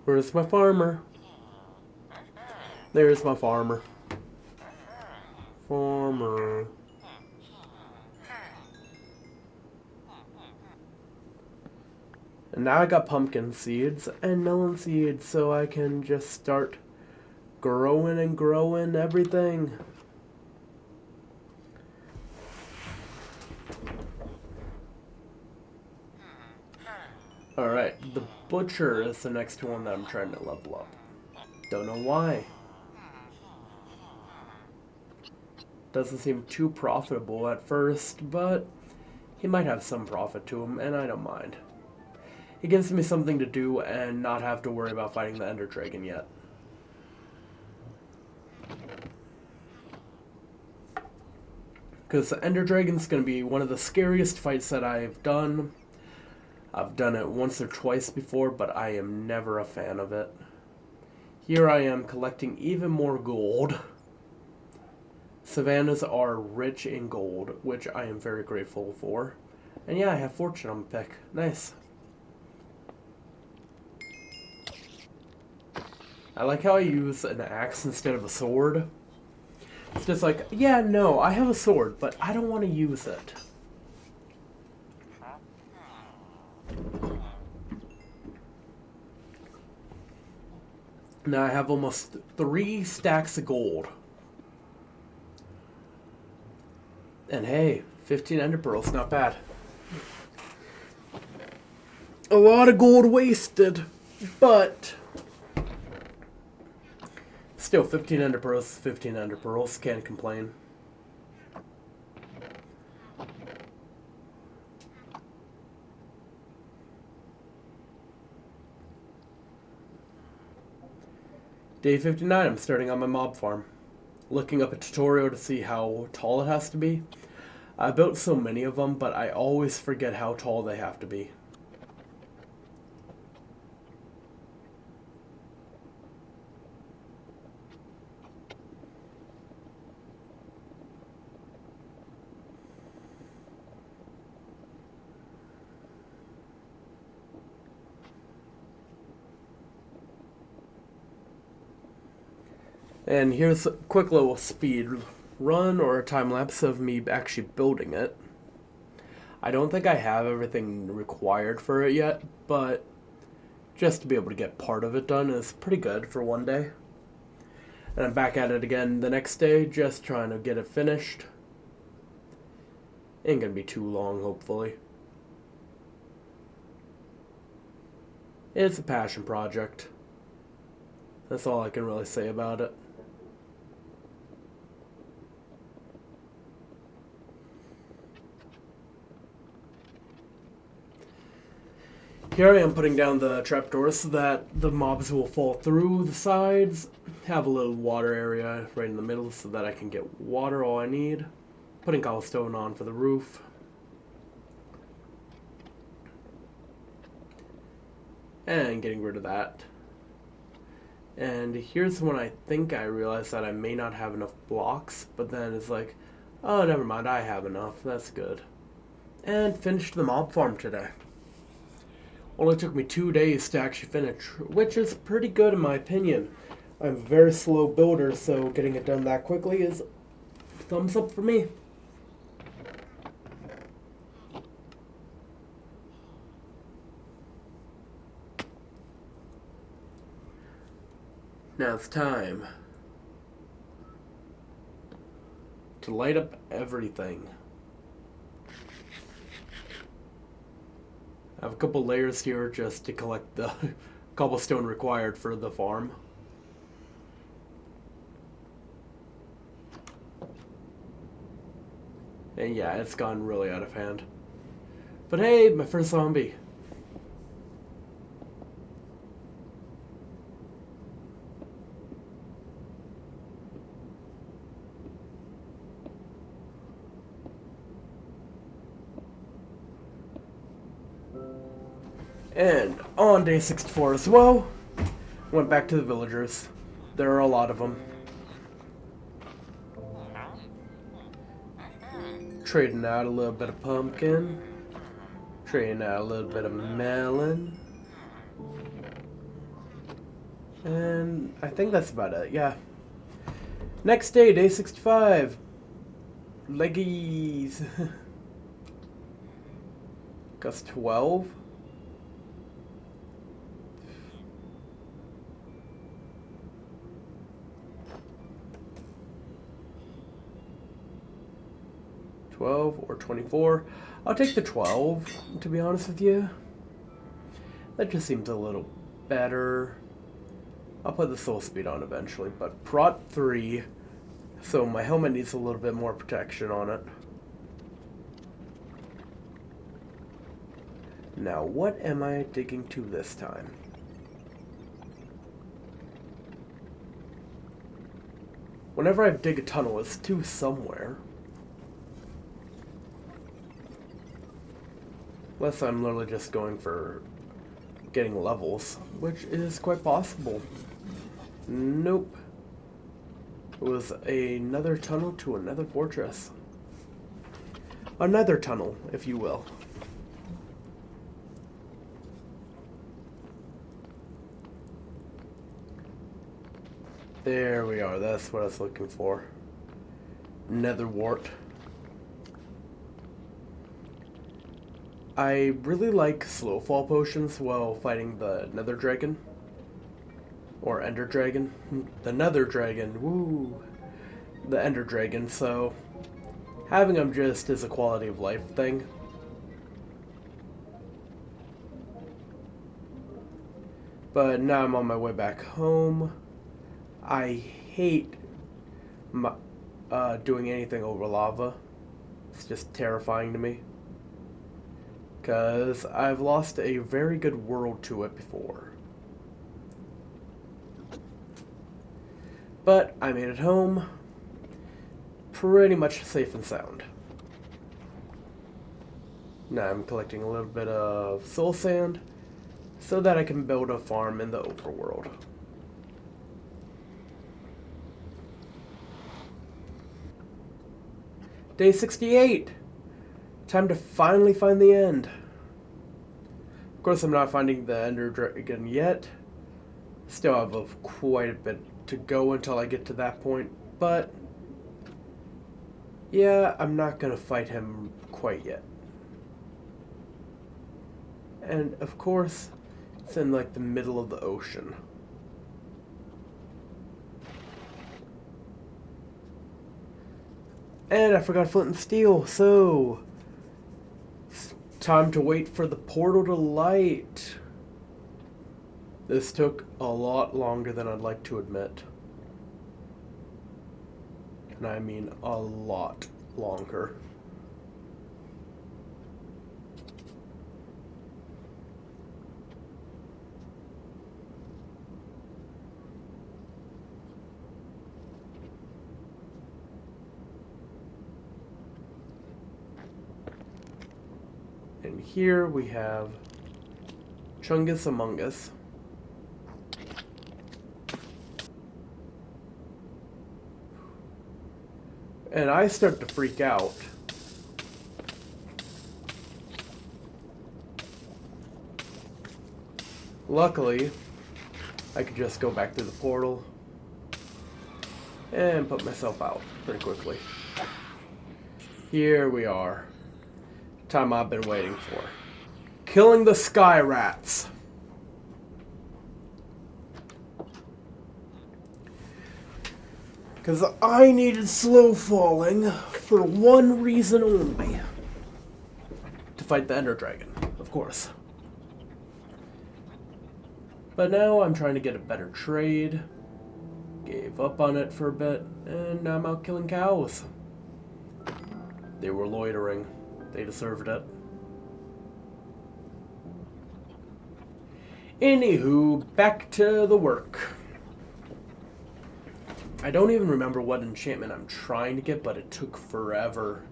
Where's my farmer? There's my farmer. Farmer. And now I got pumpkin seeds and melon seeds, so I can just start growing and growing everything. Alright, the butcher is the next one that I'm trying to level up. Don't know why. Doesn't seem too profitable at first, but he might have some profit to him, and I don't mind. It gives me something to do and not have to worry about fighting the Ender Dragon yet. Because the Ender Dragon's going to be one of the scariest fights that I've done. I've done it once or twice before, but I am never a fan of it. Here I am collecting even more gold. Savannas are rich in gold, which I am very grateful for. And yeah, I have fortune on my pick. Nice. I like how I use an axe instead of a sword. It's just like, yeah, no, I have a sword, but I don't want to use it. Now I have almost 3 stacks of gold. And hey, 15 ender pearls, not bad. A lot of gold wasted, but still 15 ender pearls, 15 ender pearls, can't complain. Day 59, I'm starting on my mob farm. Looking up a tutorial to see how tall it has to be. I built so many of them, but I always forget how tall they have to be. And here's a quick little speed run or a time lapse of me actually building it. I don't think I have everything required for it yet, but just to be able to get part of it done is pretty good for one day. And I'm back at it again the next day, just trying to get it finished. Ain't gonna be too long, hopefully. It's a passion project. That's all I can really say about it. Here I am putting down the trapdoors so that the mobs will fall through the sides. Have a little water area right in the middle so that I can get water all I need. Putting cobblestone on for the roof. And getting rid of that. And here's when I think I realized that I may not have enough blocks, but then it's like, oh, never mind, I have enough. That's good. And finished the mob farm today. Only took me 2 days to actually finish, which is pretty good in my opinion. I'm a very slow builder, so getting it done that quickly is thumbs up for me. Now it's time to light up everything. I have a couple layers here just to collect the cobblestone required for the farm. And yeah, it's gone really out of hand. But hey, my first zombie. And on day 64 as well, went back to the villagers. There are a lot of them. Trading out a little bit of pumpkin. Trading out a little bit of melon. And I think that's about it, yeah. Next day, day 65. Leggies. Cost 12. Or 24. I'll take the 12, to be honest with you. That just seems a little better. I'll put the soul speed on eventually, but prot 3, so my helmet needs a little bit more protection on it. Now, what am I digging to this time? Whenever I dig a tunnel, it's to somewhere. Unless I'm literally just going for getting levels, which is quite possible. Nope. It was another tunnel to another fortress. Another tunnel, if you will. There we are, that's what I was looking for. Nether wart. I really like slow fall potions while fighting the nether dragon. Or ender dragon. The nether dragon, woo! The ender dragon, so having them just is a quality of life thing. But now I'm on my way back home. I hate doing anything over lava. It's just terrifying to me. Because I've lost a very good world to it before. But I made it home pretty much safe and sound. Now I'm collecting a little bit of soul sand so that I can build a farm in the overworld. Day 68! Time to finally find the end. Of course, I'm not finding the Ender Dragon yet. Still have quite a bit to go until I get to that point, but yeah, I'm not gonna fight him quite yet. And of course, it's in like the middle of the ocean. And I forgot flint and steel, so it's time to wait for the portal to light. This took a lot longer than I'd like to admit. And I mean a lot longer. And here we have Chungus Among Us. And I start to freak out. Luckily, I could just go back through the portal and put myself out pretty quickly. Here we are. Time I've been waiting for. Killing the sky rats. Because I needed slow falling for one reason only. To fight the Ender Dragon, of course. But now I'm trying to get a better trade. Gave up on it for a bit, and now I'm out killing cows. They were loitering. They deserved it. Anywho, back to the work. I don't even remember what enchantment I'm trying to get, but it took forever.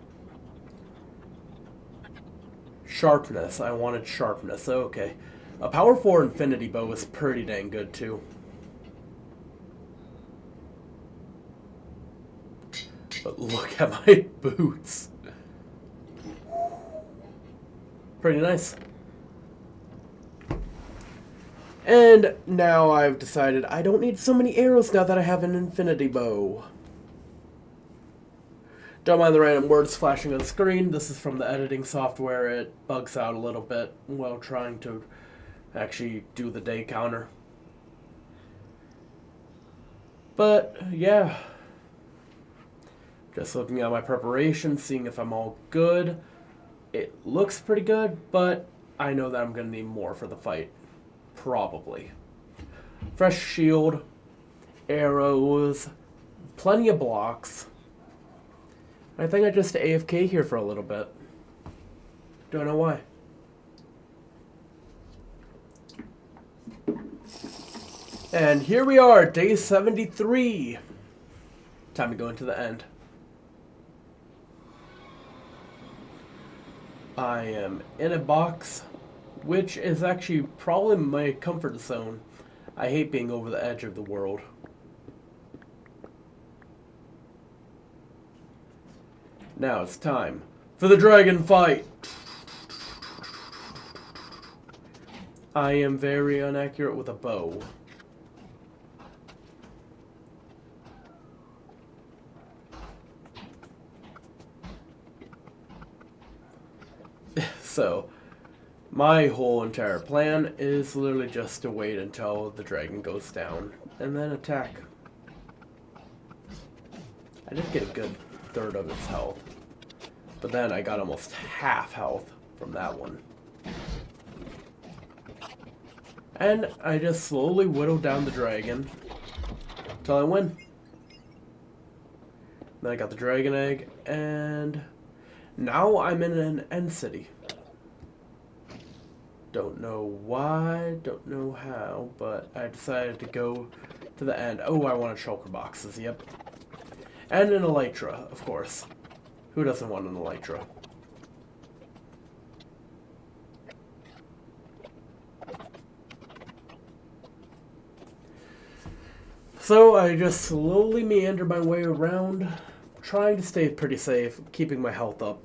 Sharpness. I wanted sharpness. Okay. A power 4 infinity bow is pretty dang good, too. But look at my boots. Pretty nice. And now I've decided I don't need so many arrows now that I have an infinity bow. Don't mind the random words flashing on the screen. This is from the editing software. It bugs out a little bit while trying to actually do the day counter. But, yeah. Just looking at my preparation, seeing if I'm all good. It looks pretty good, but I know that I'm going to need more for the fight. Probably. Fresh shield, arrows, plenty of blocks. I think I just AFK here for a little bit. Don't know why. And here we are, day 73. Time to go into the end. I am in a box, which is actually probably my comfort zone. I hate being over the edge of the world. Now it's time for the dragon fight. I am very inaccurate with a bow. So, my whole entire plan is literally just to wait until the dragon goes down and then attack. I did get a good third of its health, but then I got almost half health from that one. And I just slowly whittled down the dragon until I win. Then I got the dragon egg, and now I'm in an end city. Don't know why, don't know how, but I decided to go to the end. Oh, I wanted shulker boxes, yep. And an elytra, of course. Who doesn't want an elytra? So I just slowly meander my way around, trying to stay pretty safe, keeping my health up.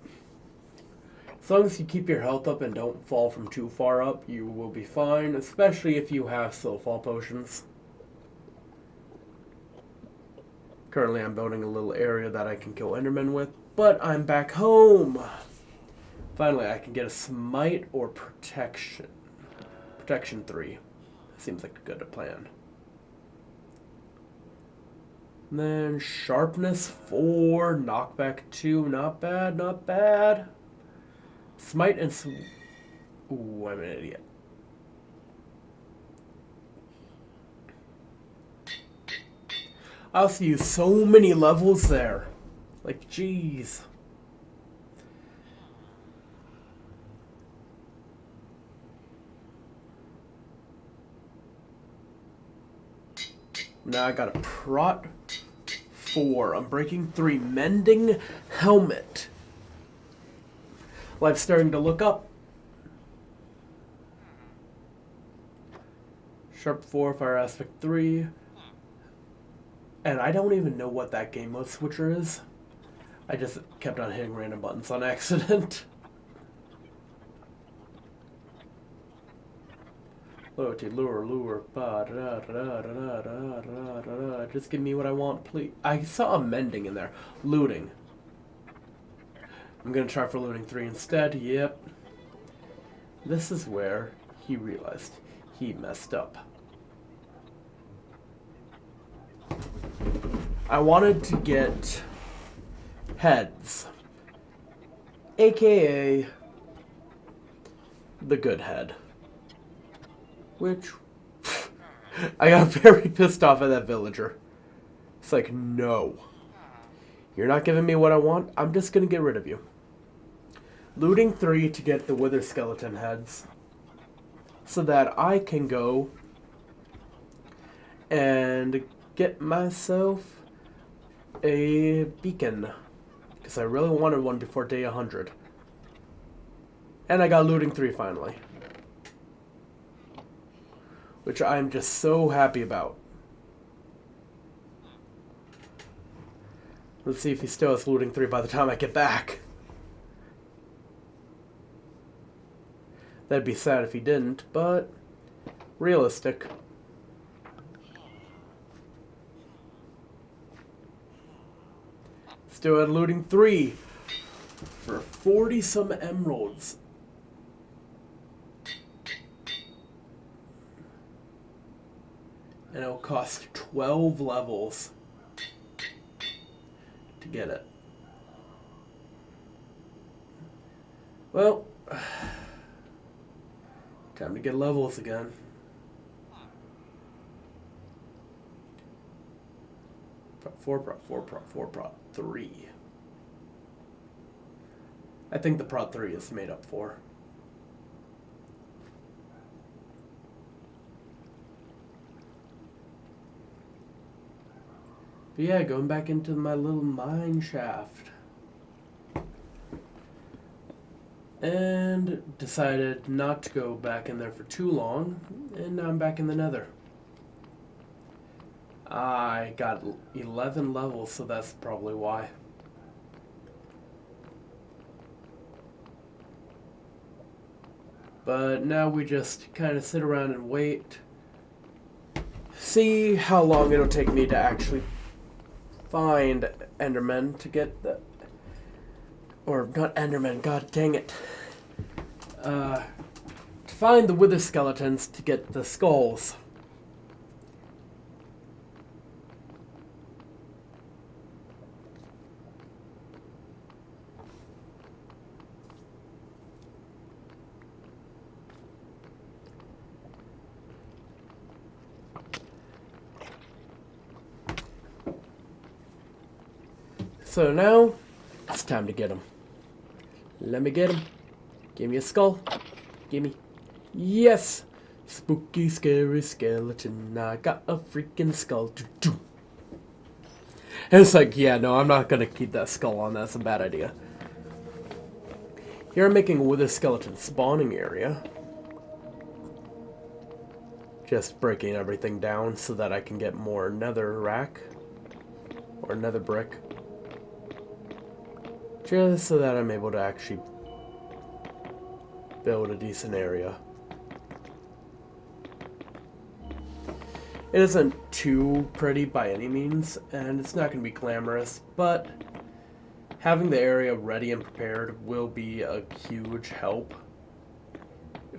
As long as you keep your health up and don't fall from too far up, you will be fine, especially if you have slow fall potions. Currently I'm building a little area that I can kill Endermen with, but I'm back home! Finally, I can get a smite or protection. Protection 3. Seems like a good plan. And then sharpness 4, knockback 2, not bad, not bad. Smite and ooh, I'm an idiot. I also use so many levels there. Like, jeez. Now I got a prot 4. I'm breaking 3. Mending helmet. Life's starting to look up. Sharp 4, fire aspect 3. And I don't even know what that game mode switcher is. I just kept on hitting random buttons on accident. Loyalty, lure, ba da da da da da da da da da. Just give me what I want, please. I saw a mending in there. Looting. I'm gonna try for looting 3 instead. Yep. This is where he realized he messed up. I wanted to get heads, aka the good head, which I got very pissed off at that villager. It's like, no, you're not giving me what I want, I'm just gonna get rid of you. Looting 3 to get the wither skeleton heads so that I can go and get myself a beacon, because I really wanted one before day 100. And I got looting 3 finally, which I'm just so happy about. Let's see if he still has looting 3 by the time I get back. That'd be sad if he didn't, but realistic. Still at looting 3 for 40 some emeralds. And it'll cost 12 levels to get it. Well, time to get levels again. Prop 4, prop 4, prop 4, prop 3. I think the prop 3 is made up for. But yeah, going back into my little mine shaft. And decided not to go back in there for too long, and now I'm back in the nether. I got 11 levels, so that's probably why. But now we just kind of sit around and wait. See how long it'll take me to actually find Endermen to get the... Or not Endermen, god dang it. To find the wither skeletons to get the skulls. So now, it's time to get them. Let me get them. Give me a skull. Gimme. Yes! Spooky, scary skeleton. I got a freaking skull. And it's like, yeah, no, I'm not gonna keep that skull on. That's a bad idea. Here I'm making a wither skeleton spawning area. Just breaking everything down so that I can get more nether rack. Or nether brick. Just so that I'm able to actually build a decent area. It isn't too pretty by any means, and it's not going to be glamorous, but having the area ready and prepared will be a huge help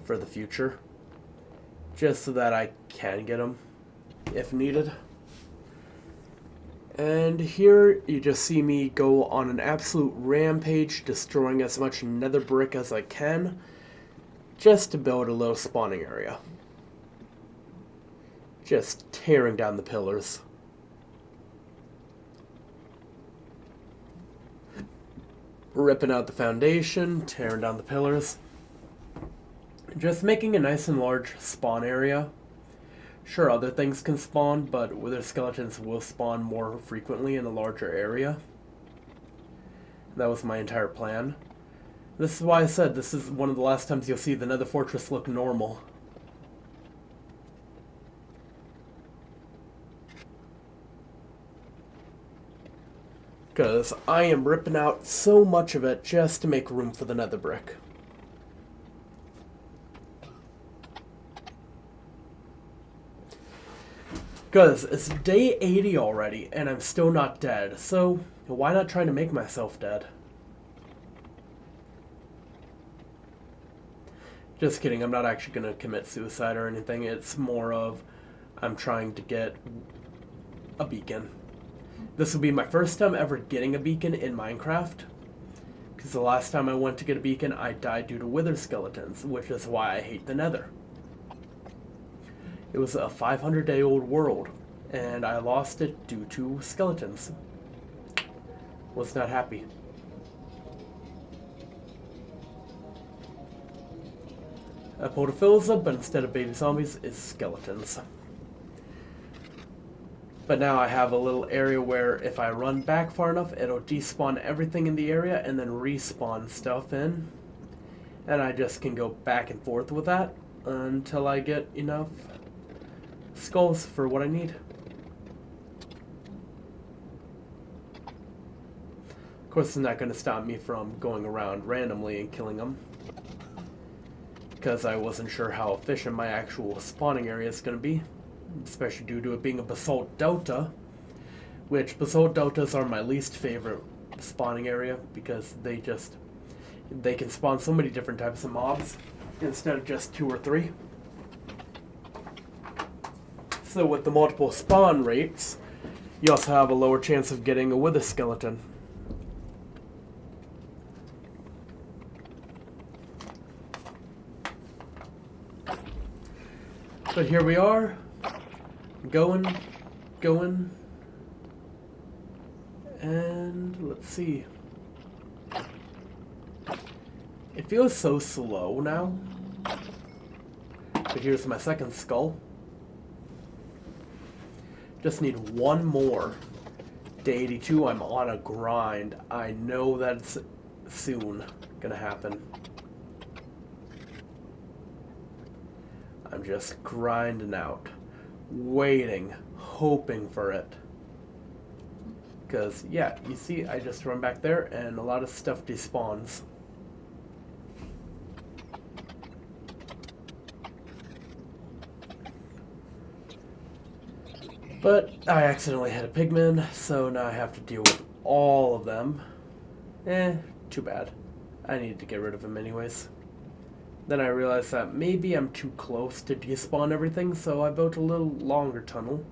for the future. Just so that I can get them if needed. And here you just see me go on an absolute rampage, destroying as much nether brick as I can, just to build a little spawning area. Just tearing down the pillars. Ripping out the foundation, tearing down the pillars. Just making a nice and large spawn area. Sure, other things can spawn, but wither skeletons will spawn more frequently in a larger area. That was my entire plan. This is why I said this is one of the last times you'll see the Nether Fortress look normal. Because I am ripping out so much of it just to make room for the nether brick. Because it's day 80 already, and I'm still not dead, so why not try to make myself dead? Just kidding, I'm not actually going to commit suicide or anything. It's more of I'm trying to get a beacon. This will be my first time ever getting a beacon in Minecraft. Because the last time I went to get a beacon, I died due to wither skeletons, which is why I hate the nether. It was a 500-day-old world, and I lost it due to skeletons. Was not happy. I pulled a Philza, but instead of baby zombies, it's skeletons. But now I have a little area where if I run back far enough, it'll despawn everything in the area and then respawn stuff in. And I just can go back and forth with that until I get enough skulls for what I need. Of course, it's not going to stop me from going around randomly and killing them, because I wasn't sure how efficient my actual spawning area is going to be, especially due to it being a basalt delta, which basalt deltas are my least favorite spawning area because they can spawn so many different types of mobs instead of just 2 or 3. So with the multiple spawn rates, you also have a lower chance of getting a wither skeleton. But here we are, going, and let's see. It feels so slow now. But here's my second skull. Just need one more. Day 82, I'm on a grind. I know that's soon gonna happen. I'm just grinding out, waiting, hoping for it. Because, yeah, you see, I just run back there and a lot of stuff despawns. But I accidentally hit a pigman, so now I have to deal with all of them. Too bad. I needed to get rid of him anyways. Then I realized that maybe I'm too close to despawn everything, so I built a little longer tunnel.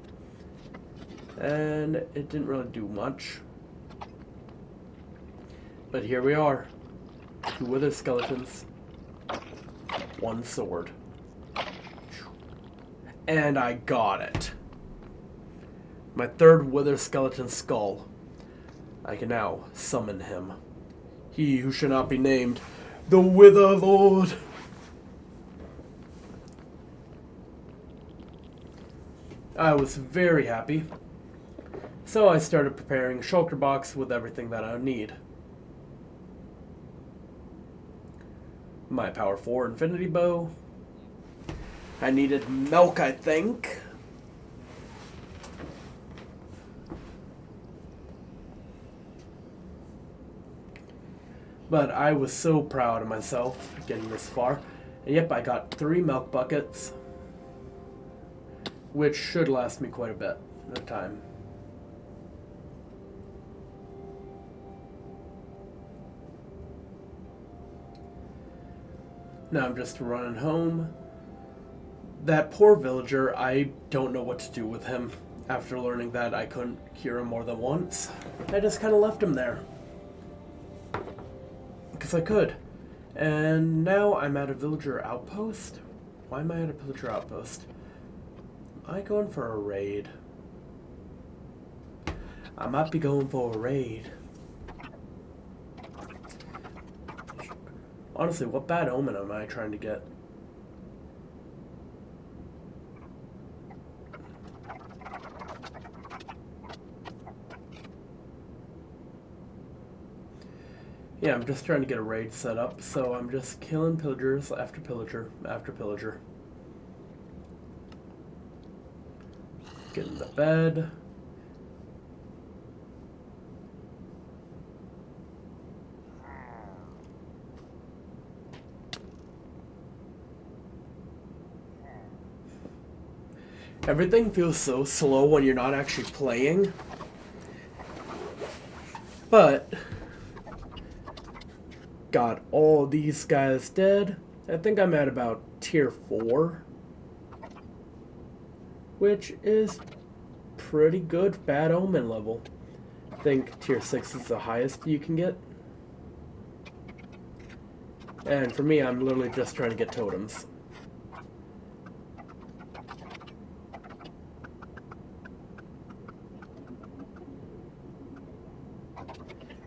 And it didn't really do much. But here we are. 2 wither skeletons. 1 sword. And I got it. My 3rd wither skeleton skull. I can now summon him. He who should not be named, the Wither Lord. I was very happy. So I started preparing a shulker box with everything that I need. My Power 4 Infinity Bow. I needed milk, I think. But I was so proud of myself getting this far. And yep, I got 3 milk buckets, which should last me quite a bit of time. Now I'm just running home. That poor villager, I don't know what to do with him. After learning that I couldn't cure him more than once, I just kind of left him there. Because I could. And now I'm at a villager outpost? Why am I at a villager outpost? Am I going for a raid? I might be going for a raid. Honestly, what bad omen am I trying to get? Yeah, I'm just trying to get a raid set up, so I'm just killing pillagers after pillager after pillager. Getting to bed. Everything feels so slow when you're not actually playing. But got all these guys dead. I think I'm at about tier 4, which is pretty good bad omen level. I think tier 6 is the highest you can get. And for me, I'm literally just trying to get totems.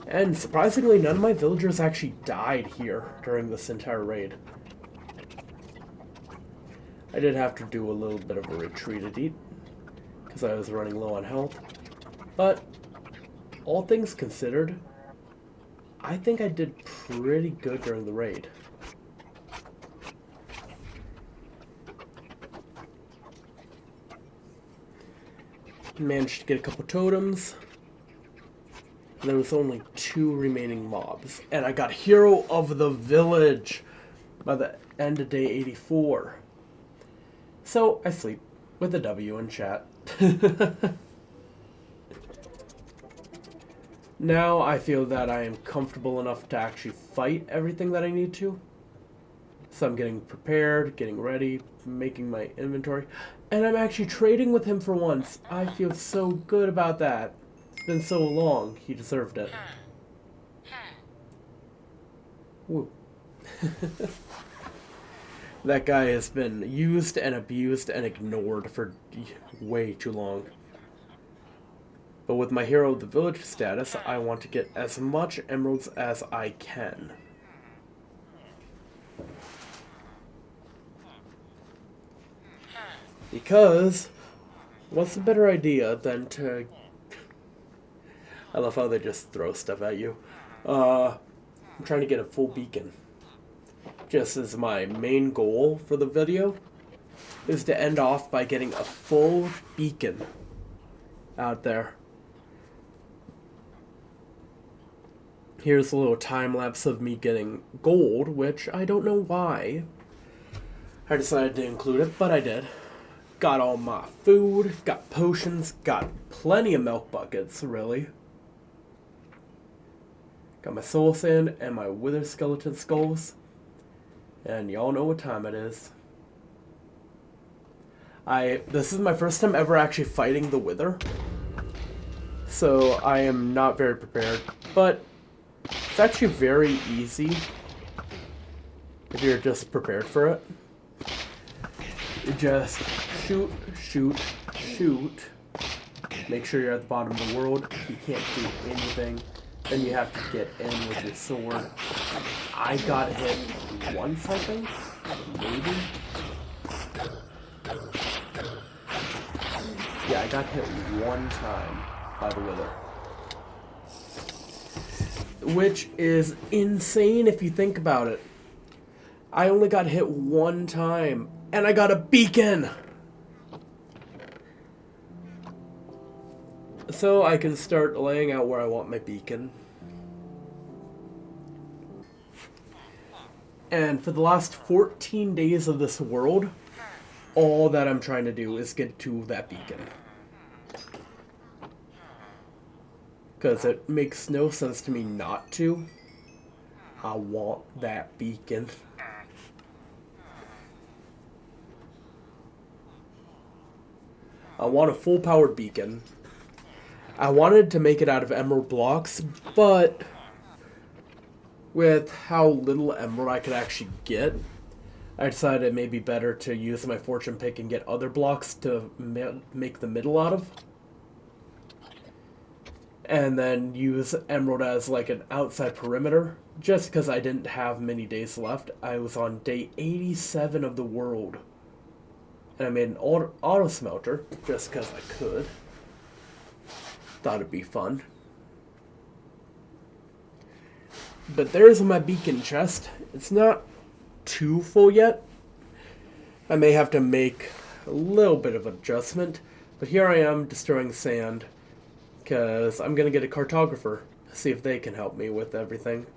And surprisingly, none of my villagers actually died here during this entire raid. I did have to do a little bit of a retreat eat because I was running low on health. But all things considered, I think I did pretty good during the raid. Managed to get a couple totems. There was only 2 remaining mobs. And I got Hero of the Village by the end of day 84. So I sleep with a W in chat. Now I feel that I am comfortable enough to actually fight everything that I need to. So I'm getting prepared, getting ready, making my inventory. And I'm actually trading with him for once. I feel so good about that. It's been so long. He deserved it. Woo. That guy has been used and abused and ignored for way too long. But with my Hero of the Village status, I want to get as much emeralds as I can. Because, what's a better idea than to... I love how they just throw stuff at you. I'm trying to get a full beacon. Just as my main goal for the video is to end off by getting a full beacon out there. Here's a little time lapse of me getting gold, which I don't know why I decided to include it, but I did. Got all my food, got potions, got plenty of milk buckets, really. Got my soul sand and my wither skeleton skulls. And y'all know what time it is. This is my first time ever actually fighting the wither. So I am not very prepared, but it's actually very easy if you're just prepared for it. You just shoot, shoot, shoot. Make sure you're at the bottom of the world. You can't do anything. Then you have to get in with your sword. I got hit once, I think? Maybe? Yeah, I got hit one time by the wither. Which is insane if you think about it. I only got hit one time, and I got a beacon! So I can start laying out where I want my beacon. And for the last 14 days of this world, all that I'm trying to do is get to that beacon. Because it makes no sense to me not to. I want that beacon. I want a full-powered beacon. I wanted to make it out of emerald blocks, but with how little emerald I could actually get, I decided it may be better to use my fortune pick and get other blocks to make the middle out of. And then use emerald as like an outside perimeter, just because I didn't have many days left. I was on day 87 of the world. And I made an auto smelter, just because I could. Thought it'd be fun. But there's my beacon chest. It's not too full yet. I may have to make a little bit of adjustment. But here I am destroying sand. Because I'm going to get a cartographer. See if they can help me with everything.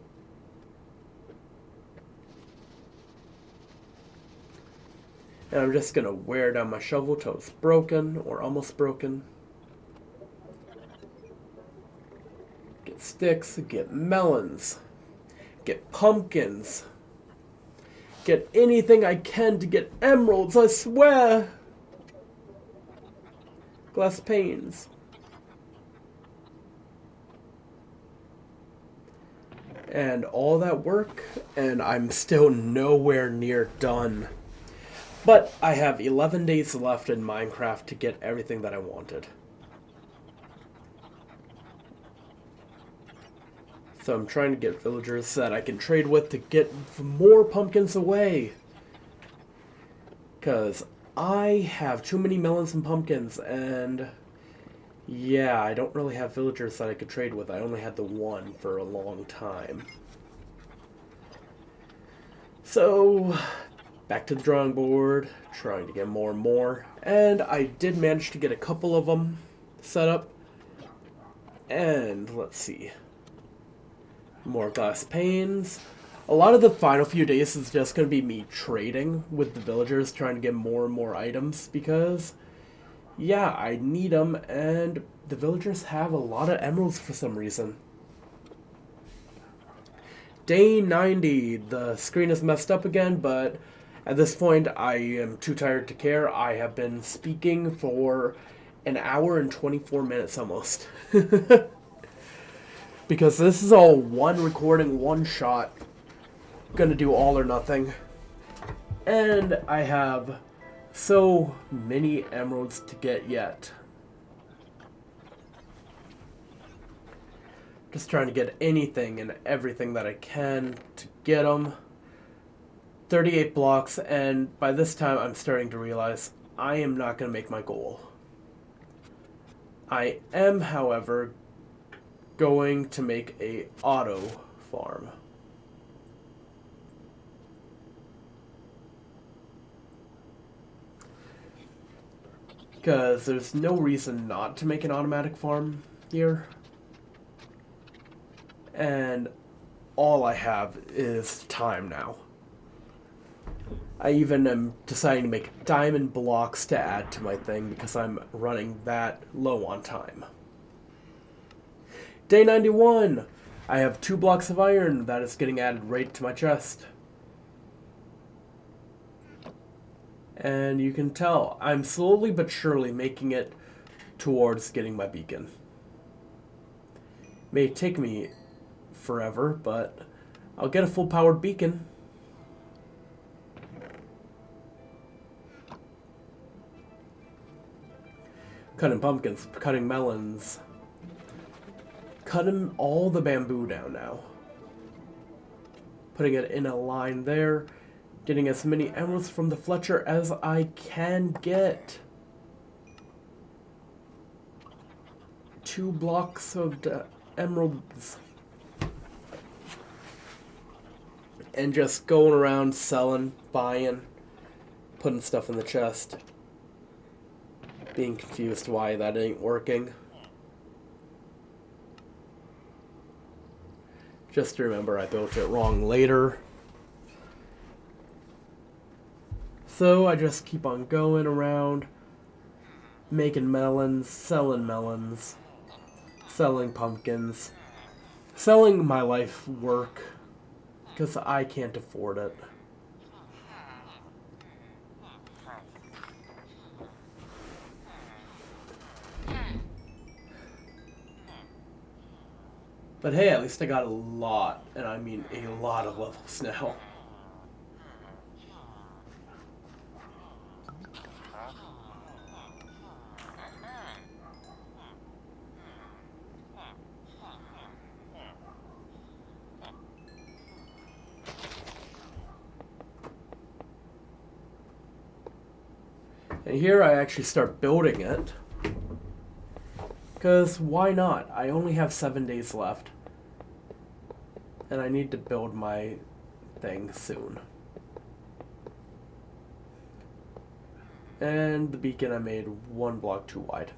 And I'm just going to wear down my shovel till it's broken or almost broken. Get sticks, get melons, get pumpkins, get anything I can to get emeralds, I swear! Glass panes. And all that work, and I'm still nowhere near done. But I have 11 days left in Minecraft to get everything that I wanted. So I'm trying to get villagers that I can trade with to get more pumpkins away. Because I have too many melons and pumpkins, and yeah, I don't really have villagers that I could trade with. I only had the one for a long time. So, back to the drawing board, trying to get more and more. And I did manage to get a couple of them set up. And, let's see. More glass panes. A lot of the final few days is just going to be me trading with the villagers, trying to get more and more items, because yeah, I need them, and the villagers have a lot of emeralds for some reason. Day 90. The screen is messed up again, but at this point, I am too tired to care. I have been speaking for an hour and 24 minutes almost. Because this is all one recording, one shot. Gonna do all or nothing. And I have so many emeralds to get yet. Just trying to get anything and everything that I can to get them. 38 blocks, and by this time I'm starting to realize I am not going to make my goal. I am, however, going to make a auto farm. Because there's no reason not to make an automatic farm here. And all I have is time now. I even am deciding to make diamond blocks to add to my thing because I'm running that low on time. Day 91! I have 2 blocks of iron that is getting added right to my chest. And you can tell, I'm slowly but surely making it towards getting my beacon. May take me forever, but I'll get a full-powered beacon. Cutting pumpkins, cutting melons. Cutting all the bamboo down now. Putting it in a line there. Getting as many emeralds from the Fletcher as I can get. 2 blocks of emeralds. And just going around selling, buying, putting stuff in the chest. Being confused why that ain't working. Just remember I built it wrong later. So I just keep on going around, making melons, selling pumpkins, selling my life work, because I can't afford it. But hey, at least I got a lot, and I mean a lot of levels now. And here I actually start building it. Because why not? I only have 7 days left. And I need to build my thing soon. And the beacon I made 1 block too wide.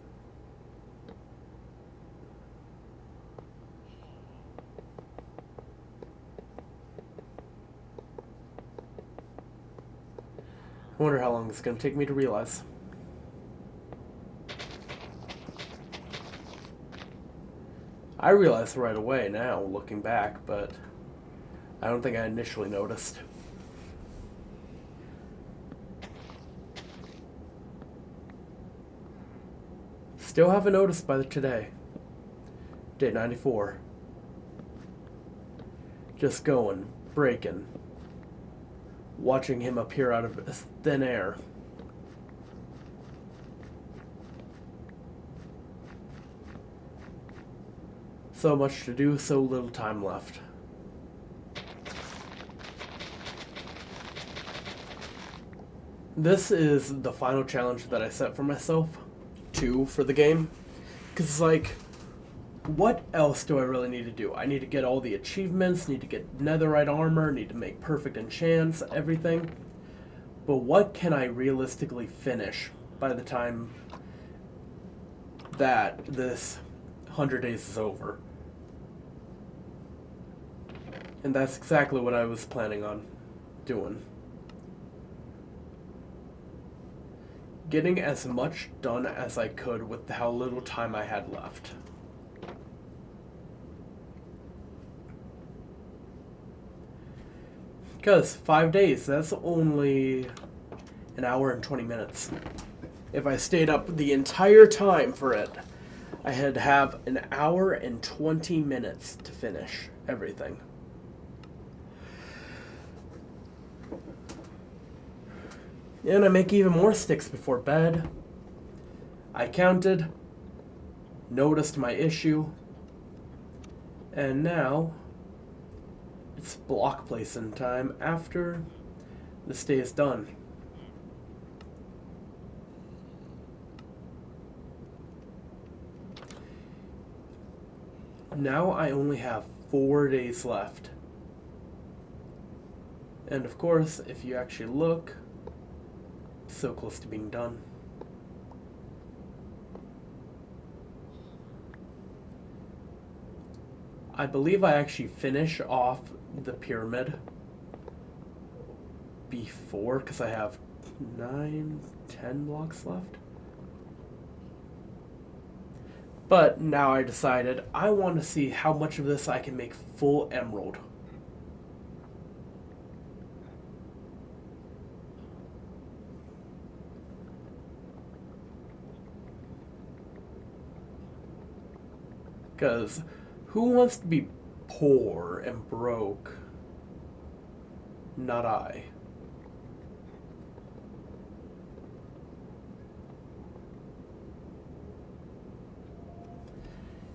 I wonder how long it's going to take me to realize. I realized right away now, looking back, but I don't think I initially noticed. Still haven't noticed by today. Day 94. Just going, breaking. Watching him appear out of thin air. So much to do, so little time left. This is the final challenge that I set for myself, 2 for the game. Because it's like, what else do I really need to do? I need to get all the achievements, need to get netherite armor, need to make perfect enchants, everything. But what can I realistically finish by the time that this 100 days is over? And that's exactly what I was planning on doing. Getting as much done as I could with how little time I had left. Because 5 days, that's only an hour and 20 minutes. If I stayed up the entire time for it, I had to have an hour and 20 minutes to finish everything. And I make even more sticks before bed. I counted, noticed my issue, and now it's block placing time after this day is done. Now I only have 4 days left. And of course, if you actually look, so close to being done. I believe I actually finish off the pyramid before, because I have 9, 10 blocks left. But now I decided I want to see how much of this I can make full emerald. Because who wants to be poor and broke? Not I.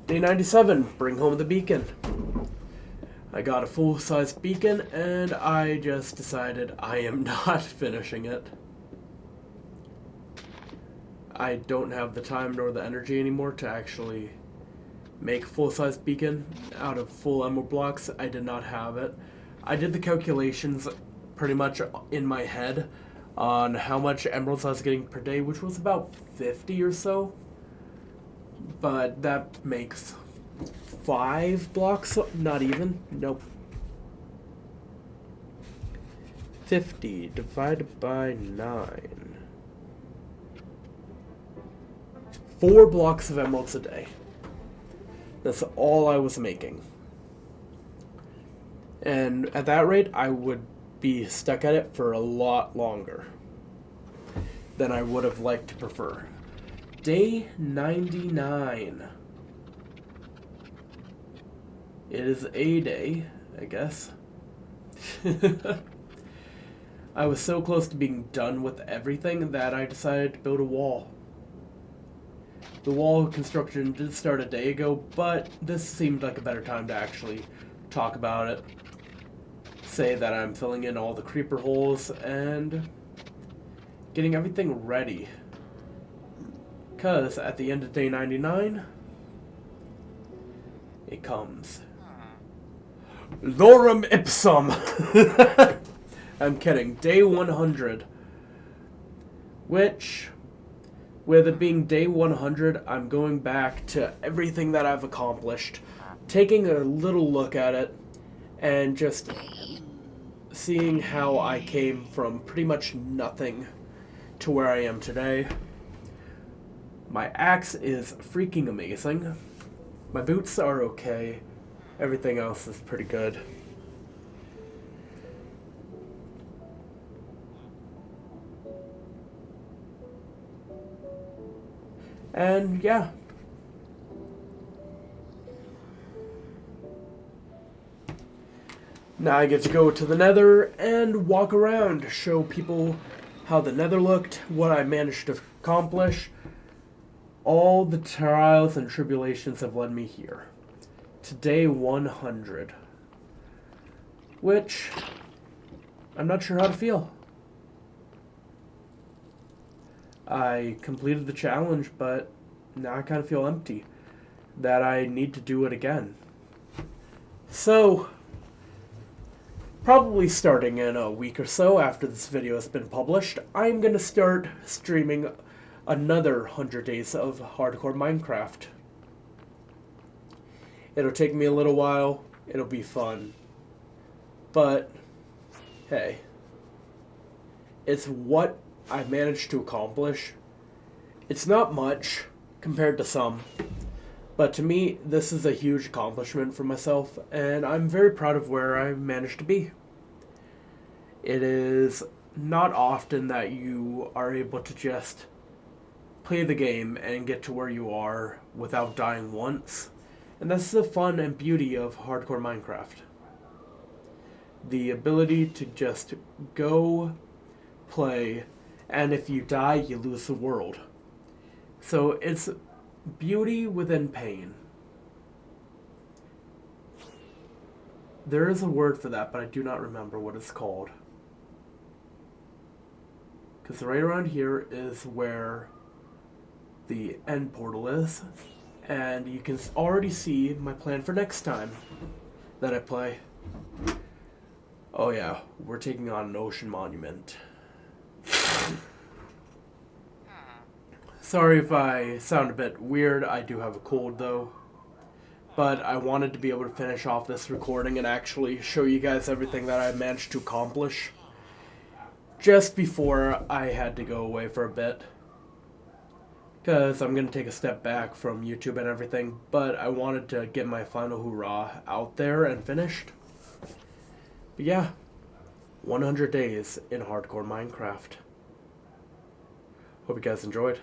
Day 97, bring home the beacon. I got a full-size beacon and I just decided I am not finishing it. I don't have the time nor the energy anymore to actually make full-size beacon out of full emerald blocks. I did not have it. I did the calculations pretty much in my head on how much emeralds I was getting per day, which was about 50 or so. But that makes 5 blocks, not even, nope. 50 divided by 9. 4 blocks of emeralds a day. That's all I was making. And at that rate, I would be stuck at it for a lot longer than I would have liked to prefer. Day 99. It is a day, I guess. I was so close to being done with everything that I decided to build a wall. The wall construction did start a day ago, but this seemed like a better time to actually talk about it. Say that I'm filling in all the creeper holes and getting everything ready. Because at the end of day 99, it comes. Lorem ipsum! I'm kidding. Day 100. Which, with it being day 100, I'm going back to everything that I've accomplished, taking a little look at it, and just seeing how I came from pretty much nothing to where I am today. My axe is freaking amazing. My boots are okay. Everything else is pretty good. And yeah. Now I get to go to the Nether and walk around, show people how the Nether looked, what I managed to accomplish. All the trials and tribulations have led me here. To day 100. Which, I'm not sure how to feel. I completed the challenge, but now I kind of feel empty. That I need to do it again. So, probably starting in a week or so after this video has been published, I'm going to start streaming another 100 days of hardcore Minecraft. It'll take me a little while, it'll be fun, but hey, it's what I managed to accomplish. It's not much compared to some, but to me, this is a huge accomplishment for myself, and I'm very proud of where I managed to be. It is not often that you are able to just play the game and get to where you are without dying once. And that's the fun and beauty of hardcore Minecraft. The ability to just go, play, and if you die, you lose the world. So it's beauty within pain. There is a word for that, but I do not remember what it's called. Because right around here is where the end portal is. And you can already see my plan for next time that I play. Oh yeah, we're taking on an ocean monument. Sorry if I sound a bit weird, I do have a cold though. But I wanted to be able to finish off this recording and actually show you guys everything that I managed to accomplish just before I had to go away for a bit. Because I'm going to take a step back from YouTube and everything, but I wanted to get my final hoorah out there and finished. But yeah, 100 days in hardcore Minecraft. Hope you guys enjoyed.